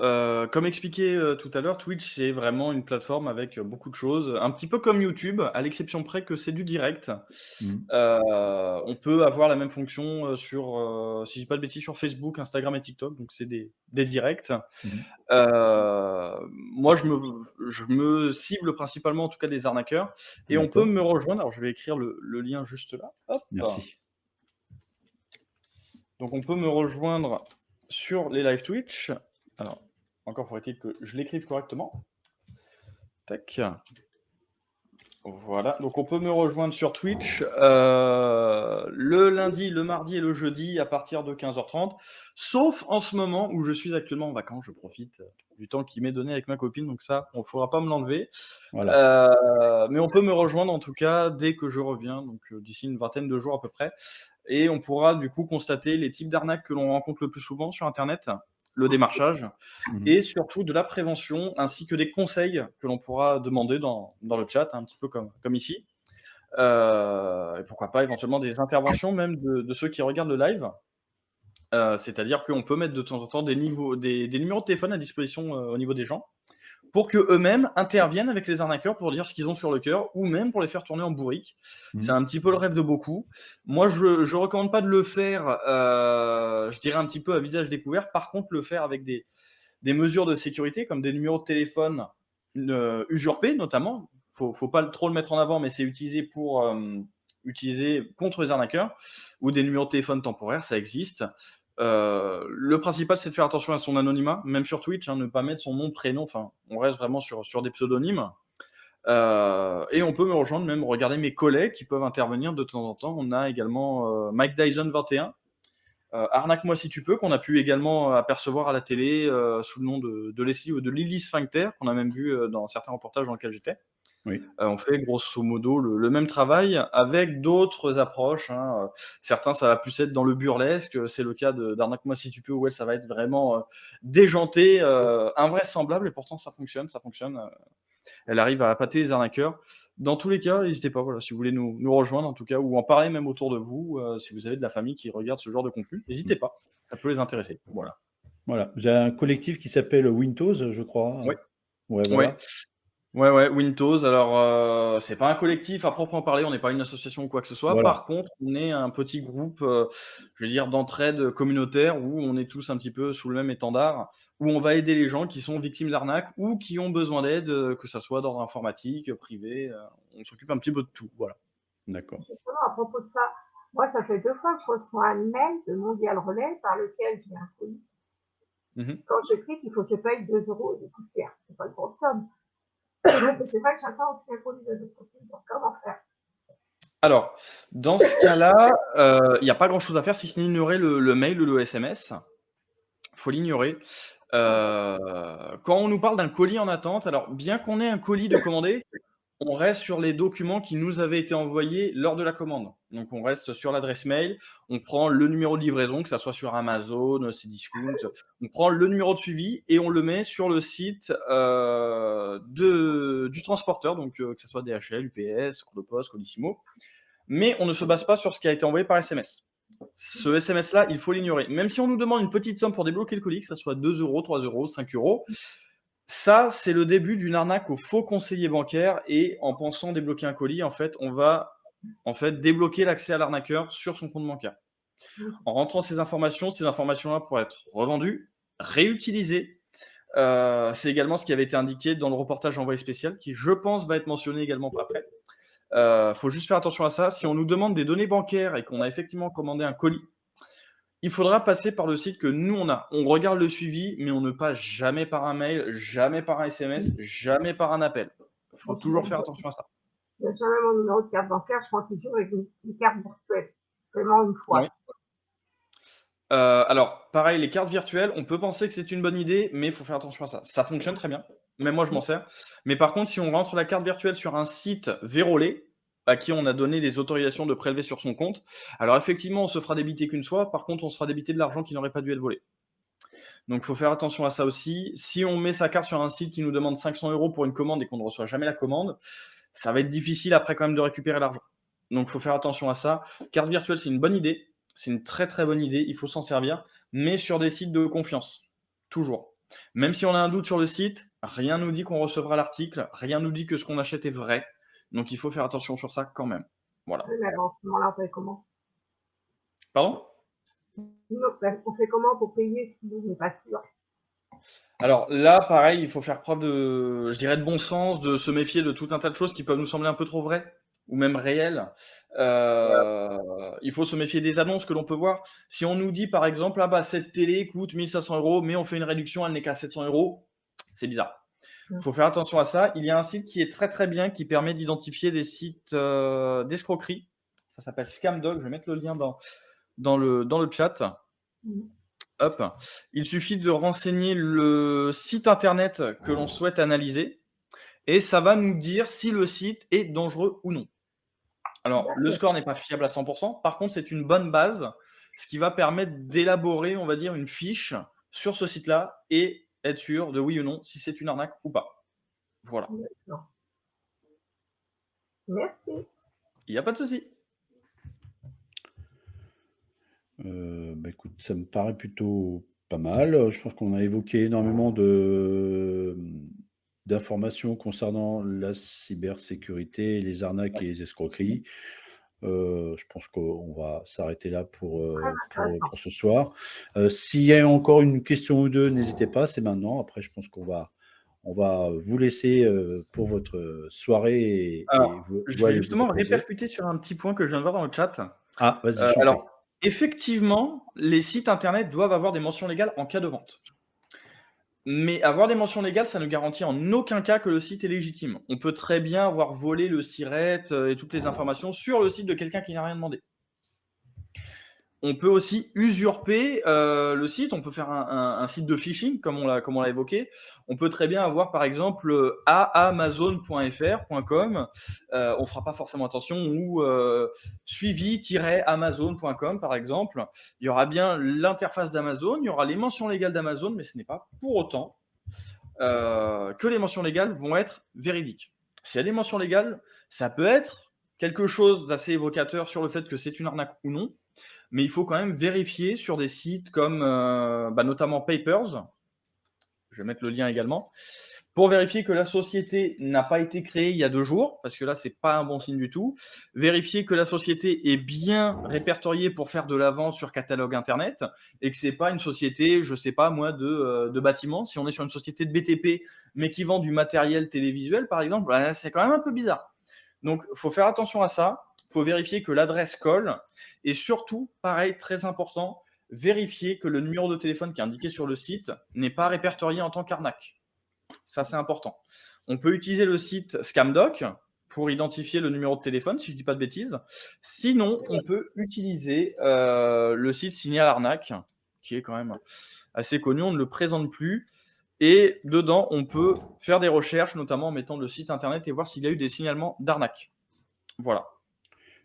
comme expliqué, tout à l'heure, Twitch, c'est vraiment une plateforme avec, beaucoup de choses, un petit peu comme YouTube, à l'exception près que c'est du direct. Mmh. On peut avoir la même fonction, sur, si je dis pas de bêtises, sur Facebook, Instagram et TikTok, donc c'est des directs. Mmh. Moi, je me cible principalement, en tout cas, des arnaqueurs et on peut D'accord. me rejoindre. Alors, je vais écrire le lien juste là. Hop! Merci. Donc on peut me rejoindre sur les live Twitch. Alors, encore faudrait-il que je l'écrive correctement. Tac. Voilà, donc on peut me rejoindre sur Twitch le lundi, le mardi et le jeudi à partir de 15h30, sauf en ce moment où je suis actuellement en vacances. Je profite du temps qui m'est donné avec ma copine, donc ça, on ne faudra pas me l'enlever. Voilà. Mais on peut me rejoindre en tout cas dès que je reviens, donc d'ici une vingtaine de jours à peu près. Et on pourra du coup constater les types d'arnaques que l'on rencontre le plus souvent sur Internet, le démarchage, Mmh. et surtout de la prévention, ainsi que des conseils que l'on pourra demander dans le chat, un petit peu comme ici. Et pourquoi pas éventuellement des interventions même de ceux qui regardent le live. C'est-à-dire qu'on peut mettre de temps en temps des numéros de téléphone à disposition au niveau des gens, pour qu'eux-mêmes interviennent avec les arnaqueurs pour dire ce qu'ils ont sur le cœur, ou même pour les faire tourner en bourrique. C'est Mmh. un petit peu le rêve de beaucoup. Moi, je ne recommande pas de le faire, je dirais un petit peu à visage découvert. Par contre, le faire avec des mesures de sécurité, comme des numéros de téléphone usurpés, notamment. Faut pas trop le mettre en avant, mais c'est utilisé pour utiliser contre les arnaqueurs, ou des numéros de téléphone temporaires, ça existe. Le principal, c'est de faire attention à son anonymat, même sur Twitch, ne pas mettre son nom, prénom, enfin, on reste vraiment sur des pseudonymes. Et on peut me rejoindre, même regarder mes collègues qui peuvent intervenir de temps en temps. On a également Mike Dyson 21, Arnaque-moi si tu peux, qu'on a pu également apercevoir à la télé sous le nom de Leslie ou de Lily Sphincter, qu'on a même vu dans certains reportages dans lesquels j'étais. Oui. On fait grosso modo le même travail avec d'autres approches. Certains, ça va plus être dans le burlesque. C'est le cas d'Arnaque-moi si tu peux, où elle, ça va être vraiment déjanté, invraisemblable, et pourtant ça fonctionne. Elle arrive à appâter les arnaqueurs. Dans tous les cas, n'hésitez pas, voilà, si vous voulez nous rejoindre en tout cas, ou en parler même autour de vous, si vous avez de la famille qui regarde ce genre de contenu, n'hésitez pas, ça peut les intéresser. Voilà. Voilà. Vous avez un collectif qui s'appelle Windows, je crois. Oui. Ouais, Oui. voilà. Ouais, Windows. Alors, c'est pas un collectif à proprement parler, on n'est pas une association ou quoi que ce soit. Voilà. Par contre, on est un petit groupe, je veux dire, d'entraide communautaire, où on est tous un petit peu sous le même étendard, où on va aider les gens qui sont victimes d'arnaques ou qui ont besoin d'aide, que ça soit d'ordre informatique, privé, on s'occupe un petit peu de tout, voilà. D'accord. Justement, à propos de ça, moi, ça fait 2 fois que je reçois un mail de Mondial Relais par lequel j'ai un colis. Mmh. Quand je clique, il faut que je paye 2 € de poussière. C'est pas une grosse somme. Mais c'est vrai que j'attends aussi un colis de l'autre côté. Donc, comment faire? Alors, dans ce cas-là, il n'y a pas grand-chose à faire si ce n'est ignorer le mail ou le SMS. Faut l'ignorer. Quand on nous parle d'un colis en attente, alors bien qu'on ait un colis de commandé, on reste sur les documents qui nous avaient été envoyés lors de la commande. Donc on reste sur l'adresse mail, on prend le numéro de livraison, que ça soit sur Amazon, Cdiscount, on prend le numéro de suivi et on le met sur le site du transporteur, donc que ce soit DHL, UPS, Chronopost, Colissimo. Mais on ne se base pas sur ce qui a été envoyé par SMS. Ce SMS-là, il faut l'ignorer. Même si on nous demande une petite somme pour débloquer le colis, que ce soit 2 €, 3 €, 5 €, ça, c'est le début d'une arnaque au faux conseiller bancaire, et en pensant débloquer un colis, en fait, on va débloquer l'accès à l'arnaqueur sur son compte bancaire. En rentrant ces informations-là pourront être revendues, réutilisées. C'est également ce qui avait été indiqué dans le reportage envoyé spécial, qui, je pense, va être mentionné également après. Faut juste faire attention à ça. Si on nous demande des données bancaires et qu'on a effectivement commandé un colis, il faudra passer par le site que nous on a. On regarde le suivi, mais on ne passe jamais par un mail, jamais par un SMS, jamais par un appel. Il faut toujours faire attention à ça. Il n'y a jamais mon numéro de carte bancaire, je prends toujours avec une carte virtuelle. Vraiment une fois. Oui. Alors, pareil, les cartes virtuelles, on peut penser que c'est une bonne idée, mais il faut faire attention à ça. Ça fonctionne très bien. Même moi, je m'en sers. Mais par contre, si on rentre la carte virtuelle sur un site vérolé, à qui on a donné les autorisations de prélever sur son compte, alors effectivement, on se fera débiter qu'une fois. Par contre, on se fera débiter de l'argent qui n'aurait pas dû être volé. Donc, il faut faire attention à ça aussi. Si on met sa carte sur un site qui nous demande 500 € pour une commande et qu'on ne reçoit jamais la commande, ça va être difficile après quand même de récupérer l'argent. Donc, il faut faire attention à ça. Carte virtuelle, c'est une bonne idée. C'est une très très bonne idée. Il faut s'en servir, mais sur des sites de confiance. Toujours. Même si on a un doute sur le site, rien ne nous dit qu'on recevra l'article. Rien ne nous dit que ce qu'on achète est vrai. Donc, il faut faire attention sur ça quand même. Voilà. Oui, mais alors, à ce moment-là, on fait comment? Pardon ? Sinon, on fait comment pour payer si on n'est pas sûr? Alors là, pareil, il faut faire preuve de, je dirais, de bon sens, de se méfier de tout un tas de choses qui peuvent nous sembler un peu trop vraies ou même réelles. Il faut se méfier des annonces que l'on peut voir. Si on nous dit, par exemple, ah bah cette télé coûte 1500 €, mais on fait une réduction, elle n'est qu'à 700 €, c'est bizarre. Il faut faire attention à ça. Il y a un site qui est très très bien, qui permet d'identifier des sites d'escroquerie. Ça s'appelle Scamdog. Je vais mettre le lien dans le chat. Hop. Il suffit de renseigner le site internet que l'on souhaite analyser et ça va nous dire si le site est dangereux ou non. Alors, le score n'est pas fiable à 100%. Par contre, c'est une bonne base, ce qui va permettre d'élaborer, on va dire, une fiche sur ce site-là et être sûr de oui ou non si c'est une arnaque ou pas. Voilà. D'accord. Merci. Il n'y a pas de souci. Écoute, ça me paraît plutôt pas mal. Je pense qu'on a évoqué énormément d'informations concernant la cybersécurité, les arnaques et les escroqueries. Je pense qu'on va s'arrêter là pour ce soir. S'il y a encore une question ou deux, n'hésitez pas, c'est maintenant. Après, je pense qu'on va vous laisser pour votre soirée. Alors, je vais justement répercuter sur un petit point que je viens de voir dans le chat. Ah, vas-y, je t'en prie. Alors, effectivement, les sites internet doivent avoir des mentions légales en cas de vente. Mais avoir des mentions légales, ça ne garantit en aucun cas que le site est légitime. On peut très bien avoir volé le SIRET et toutes les informations sur le site de quelqu'un qui n'a rien demandé. On peut aussi usurper le site, on peut faire un site de phishing, comme on l'a évoqué. On peut très bien avoir, par exemple, aamazon.fr.com, on ne fera pas forcément attention, ou suivi-amazon.com, par exemple. Il y aura bien l'interface d'Amazon, il y aura les mentions légales d'Amazon, mais ce n'est pas pour autant que les mentions légales vont être véridiques. S'il y a des mentions légales, ça peut être quelque chose d'assez évocateur sur le fait que c'est une arnaque ou non, mais il faut quand même vérifier sur des sites comme notamment Papers, je vais mettre le lien également, pour vérifier que la société n'a pas été créée il y a 2 jours, parce que là, ce n'est pas un bon signe du tout. Vérifier que la société est bien répertoriée pour faire de la vente sur catalogue Internet et que ce n'est pas une société, je ne sais pas moi, de bâtiment. Si on est sur une société de BTP, mais qui vend du matériel télévisuel, par exemple, c'est quand même un peu bizarre. Donc, il faut faire attention à ça. Il faut vérifier que l'adresse colle. Et surtout, pareil, très important, vérifier que le numéro de téléphone qui est indiqué sur le site n'est pas répertorié en tant qu'arnaque. Ça, c'est important. On peut utiliser le site Scamdoc pour identifier le numéro de téléphone, si je ne dis pas de bêtises. Sinon, on peut utiliser le site Signal Arnaque, qui est quand même assez connu, on ne le présente plus. Et dedans, on peut faire des recherches, notamment en mettant le site internet et voir s'il y a eu des signalements d'arnaque. Voilà.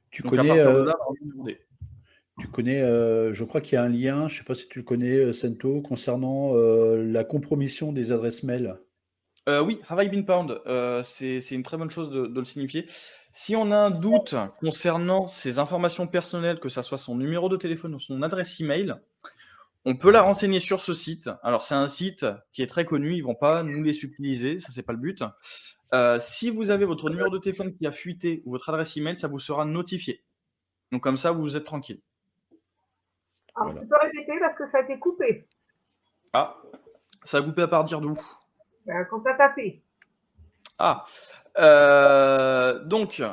Tu Donc, connais, à partir de là, on va demander. je crois qu'il y a un lien, je ne sais pas si tu le connais, Sento, concernant la compromission des adresses mail. Oui, Have I Been Pwned, c'est une très bonne chose de le signifier. Si on a un doute concernant ses informations personnelles, que ce soit son numéro de téléphone ou son adresse email, on peut la renseigner sur ce site. Alors, c'est un site qui est très connu, ils ne vont pas nous les subtiliser, ça, c'est pas le but. Si vous avez votre numéro de téléphone qui a fuité ou votre adresse email, ça vous sera notifié. Donc, comme ça, vous êtes tranquille. Alors, tu peux répéter parce que ça a été coupé. Ah, ça a coupé à partir d'où ? Quand tu as tapé. Ah, donc,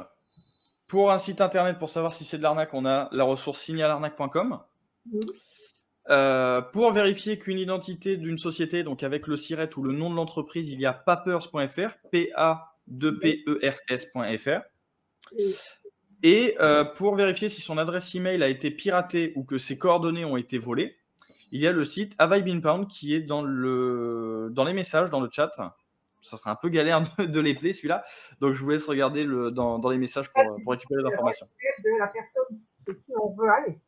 pour un site internet, pour savoir si c'est de l'arnaque, on a la ressource signalarnaque.com. Pour vérifier qu'une identité d'une société, donc avec le SIRET ou le nom de l'entreprise, il y a papers.fr, P-A-2-P-E-R-S.fr. Et pour vérifier si son adresse email a été piratée ou que ses coordonnées ont été volées, il y a le site Have I Been Pwned qui est dans les messages, dans le chat. ça serait un peu galère de les placer celui-là. Donc je vous laisse regarder dans les messages Ça, pour récupérer l'information. c'est de la personne chez qui on veut aller.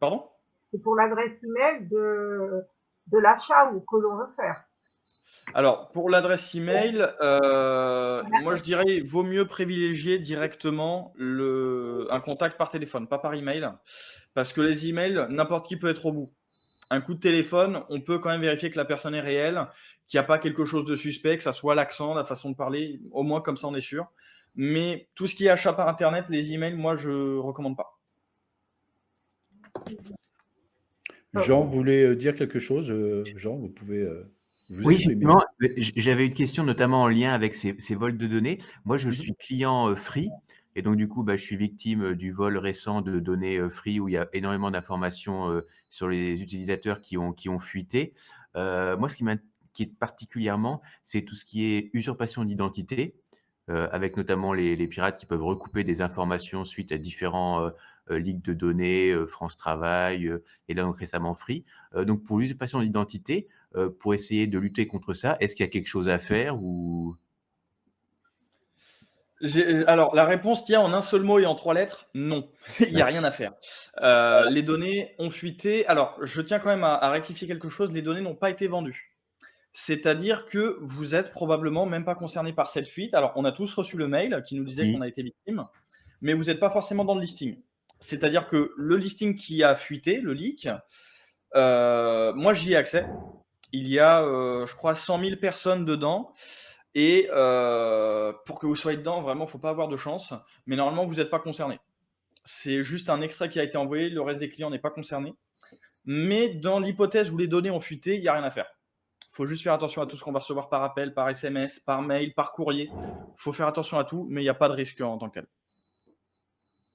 Pardon? C'est pour l'adresse email de l'achat ou que l'on veut faire. Alors, pour l'adresse email, moi je dirais vaut mieux privilégier directement un contact par téléphone, pas par email, parce que les emails, n'importe qui peut être au bout. Un coup de téléphone, on peut quand même vérifier que la personne est réelle, qu'il n'y a pas quelque chose de suspect, que ça soit l'accent, la façon de parler, au moins comme ça on est sûr. Mais tout ce qui est achat par internet, les emails, moi je recommande pas. Jean voulait dire quelque chose. Jean, vous pouvez vous Oui, exprimer. effectivement, j'avais une question notamment en lien avec ces vols de données. Moi, je suis client Free et donc du coup, je suis victime du vol récent de données Free où il y a énormément d'informations sur les utilisateurs qui ont fuité. Moi, ce qui m'inquiète particulièrement, c'est tout ce qui est usurpation d'identité, avec notamment les pirates qui peuvent recouper des informations suite à différents leaks de données, France Travail et là donc récemment Free. Donc pour l'usurpation d'identité, pour essayer de lutter contre ça, est-ce qu'il y a quelque chose à faire ou... Alors, la réponse tient en un seul mot et en 3 lettres, non. Il n'y a rien à faire. Les données ont fuité. Alors, je tiens quand même à rectifier quelque chose. Les données n'ont pas été vendues. C'est-à-dire que vous êtes probablement même pas concerné par cette fuite. Alors, on a tous reçu le mail qui nous disait Oui. qu'on a été victime, mais vous n'êtes pas forcément dans le listing. C'est-à-dire que le listing qui a fuité, le leak, moi, j'y ai accès. Il y a, je crois, 100 000 personnes dedans. Et pour que vous soyez dedans, vraiment, il ne faut pas avoir de chance. Mais normalement, vous n'êtes pas concerné. C'est juste un extrait qui a été envoyé. Le reste des clients n'est pas concerné. Mais dans l'hypothèse où les données ont fuité, il n'y a rien à faire. Il faut juste faire attention à tout ce qu'on va recevoir par appel, par SMS, par mail, par courrier. Il faut faire attention à tout, mais il n'y a pas de risque en tant que tel.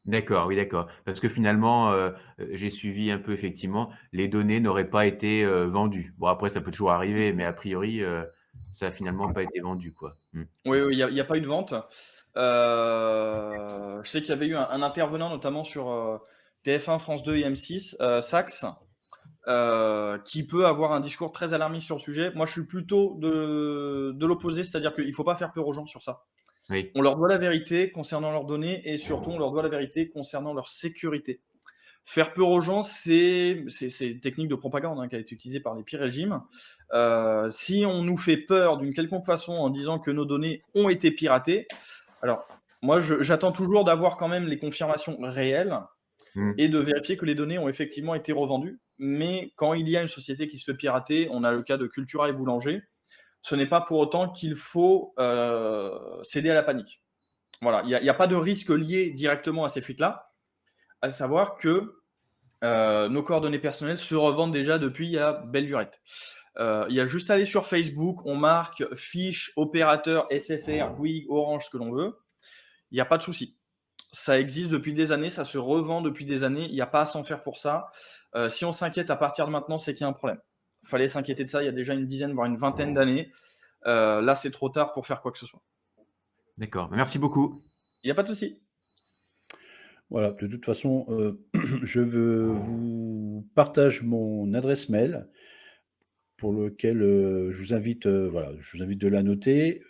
D'accord, oui, d'accord. Parce que finalement, j'ai suivi un peu effectivement, les données n'auraient pas été vendues. Bon, après, ça peut toujours arriver, mais a priori, ça n'a finalement pas été vendu, quoi. Oui, il n'y a pas eu de vente. Je sais qu'il y avait eu un intervenant, notamment sur TF1, France 2 et M6, Sax, qui peut avoir un discours très alarmiste sur le sujet. Moi, je suis plutôt de l'opposé, c'est-à-dire qu'il ne faut pas faire peur aux gens sur ça. Oui. On leur doit la vérité concernant leurs données et surtout, on leur doit la vérité concernant leur sécurité. Faire peur aux gens, c'est une technique de propagande qui a été utilisée par les pires régimes. Si on nous fait peur d'une quelconque façon en disant que nos données ont été piratées, alors moi, j'attends toujours d'avoir quand même les confirmations réelles et de vérifier que les données ont effectivement été revendues. Mais quand il y a une société qui se fait pirater, on a le cas de Cultura et Boulanger, ce n'est pas pour autant qu'il faut céder à la panique. Voilà, il n'y a pas de risque lié directement à ces fuites-là, à savoir que nos coordonnées personnelles se revendent déjà depuis à belle lurette. Il y a juste à aller sur Facebook, on marque fiche, opérateur, SFR, Bouygues, Orange, ce que l'on veut. Il n'y a pas de souci. Ça existe depuis des années, ça se revend depuis des années, il n'y a pas à s'en faire pour ça. Si on s'inquiète à partir de maintenant, c'est qu'il y a un problème. Il fallait s'inquiéter de ça il y a déjà une dizaine, voire une vingtaine d'années. Là, c'est trop tard pour faire quoi que ce soit. D'accord, merci beaucoup. Il n'y a pas de souci. Voilà, de toute façon, je vous partage mon adresse mail pour lequel je vous invite de la noter.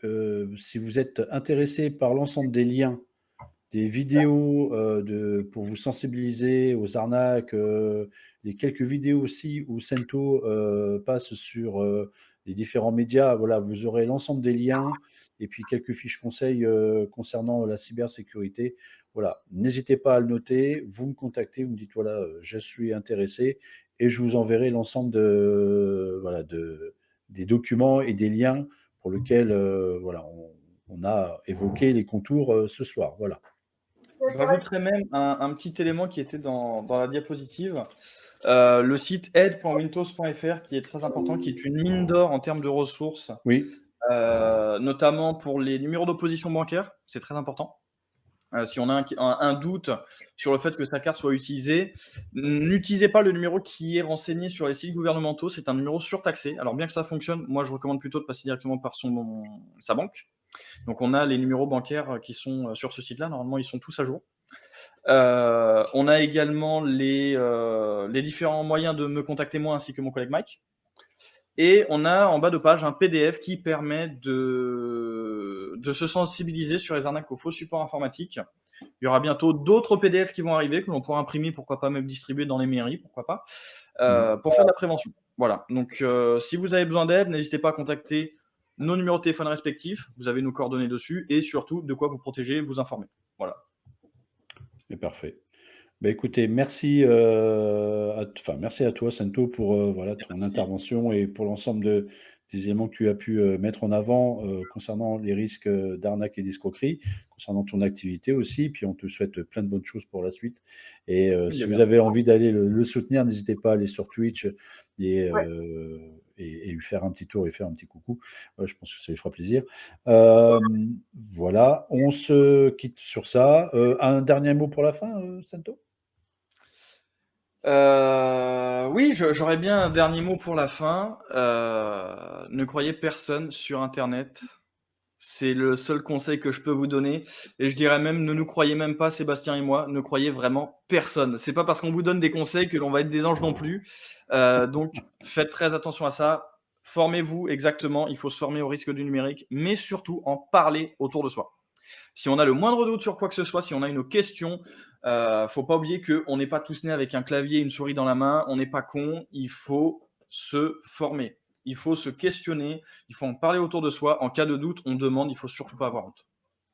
Si vous êtes intéressé par l'ensemble des liens, des vidéos pour vous sensibiliser aux arnaques, les quelques vidéos aussi où Cento passe sur les différents médias, voilà, vous aurez l'ensemble des liens et puis quelques fiches conseils concernant la cybersécurité. Voilà, n'hésitez pas à le noter, vous me contactez, vous me dites voilà, je suis intéressé et je vous enverrai l'ensemble des documents et des liens pour lesquels voilà, on a évoqué les contours ce soir. Voilà. Je rajouterais même un petit élément qui était dans la diapositive. Le site aide.wintos.fr qui est très important, qui est une mine d'or en termes de ressources, Oui. Notamment pour les numéros d'opposition bancaire, c'est très important. Si on a un doute sur le fait que sa carte soit utilisée, n'utilisez pas le numéro qui est renseigné sur les sites gouvernementaux, c'est un numéro surtaxé. Alors bien que ça fonctionne, moi je recommande plutôt de passer directement par sa banque. Donc on a les numéros bancaires qui sont sur ce site-là, normalement ils sont tous à jour. On a également les différents moyens de me contacter moi ainsi que mon collègue Mike. Et on a en bas de page un PDF qui permet de se sensibiliser sur les arnaques aux faux supports informatiques. Il y aura bientôt d'autres PDF qui vont arriver, que l'on pourra imprimer, pourquoi pas même distribuer dans les mairies, pourquoi pas, pour faire de la prévention. Voilà, donc si vous avez besoin d'aide, n'hésitez pas à contacter nos numéros de téléphone respectifs, vous avez nos coordonnées dessus, et surtout de quoi vous protéger, vous informer. Voilà. C'est parfait. Bah, écoutez, merci, merci à toi, Sento, pour voilà, ton Merci. intervention et pour l'ensemble des éléments que tu as pu mettre en avant concernant les risques d'arnaque et d'escroquerie, concernant ton activité aussi. Puis on te souhaite plein de bonnes choses pour la suite. Et si vous avez envie d'aller le soutenir, n'hésitez pas à aller sur Twitch et, Ouais. et lui faire un petit tour et faire un petit coucou. Je pense que ça lui fera plaisir. Voilà, on se quitte sur ça. Un dernier mot pour la fin, Sento? Oui, j'aurais bien un dernier mot pour la fin. Ne croyez personne sur Internet. C'est le seul conseil que je peux vous donner. Et je dirais même, ne nous croyez même pas, Sébastien et moi, ne croyez vraiment personne. C'est pas parce qu'on vous donne des conseils que l'on va être des anges non plus. Donc, faites très attention à ça. Formez-vous exactement. Il faut se former au risque du numérique, mais surtout en parler autour de soi. Si on a le moindre doute sur quoi que ce soit, si on a une question, faut pas oublier qu'on n'est pas tous nés avec un clavier et une souris dans la main. On n'est pas con. Il faut se former. Il faut se questionner, il faut en parler autour de soi. En cas de doute, on demande, il ne faut surtout pas avoir honte.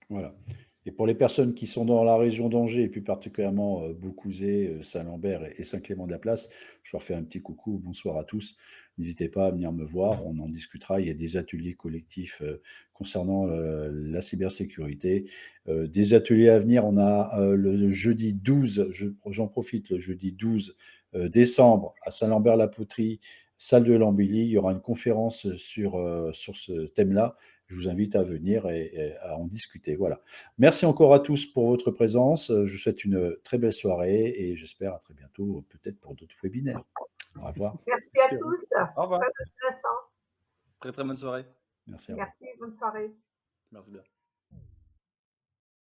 Voilà. Et pour les personnes qui sont dans la région d'Angers, et plus particulièrement Beaucouzé, Saint-Lambert et Saint-Clément-de-la-Place, je leur fais un petit coucou, bonsoir à tous. N'hésitez pas à venir me voir, on en discutera. Il y a des ateliers collectifs concernant la cybersécurité. Des ateliers à venir, on a le jeudi 12, j'en profite, le jeudi 12 décembre à Saint-Lambert-la-Poterie, salle de l'Embellie. Il y aura une conférence sur ce thème-là. Je vous invite à venir et à en discuter. Voilà. Merci encore à tous pour votre présence. Je vous souhaite une très belle soirée et j'espère à très bientôt, peut-être pour d'autres webinaires. Au revoir. Merci à tous. Au revoir. Très intéressant. Très très bonne soirée. Merci. À vous. Merci, bonne soirée. Merci bien.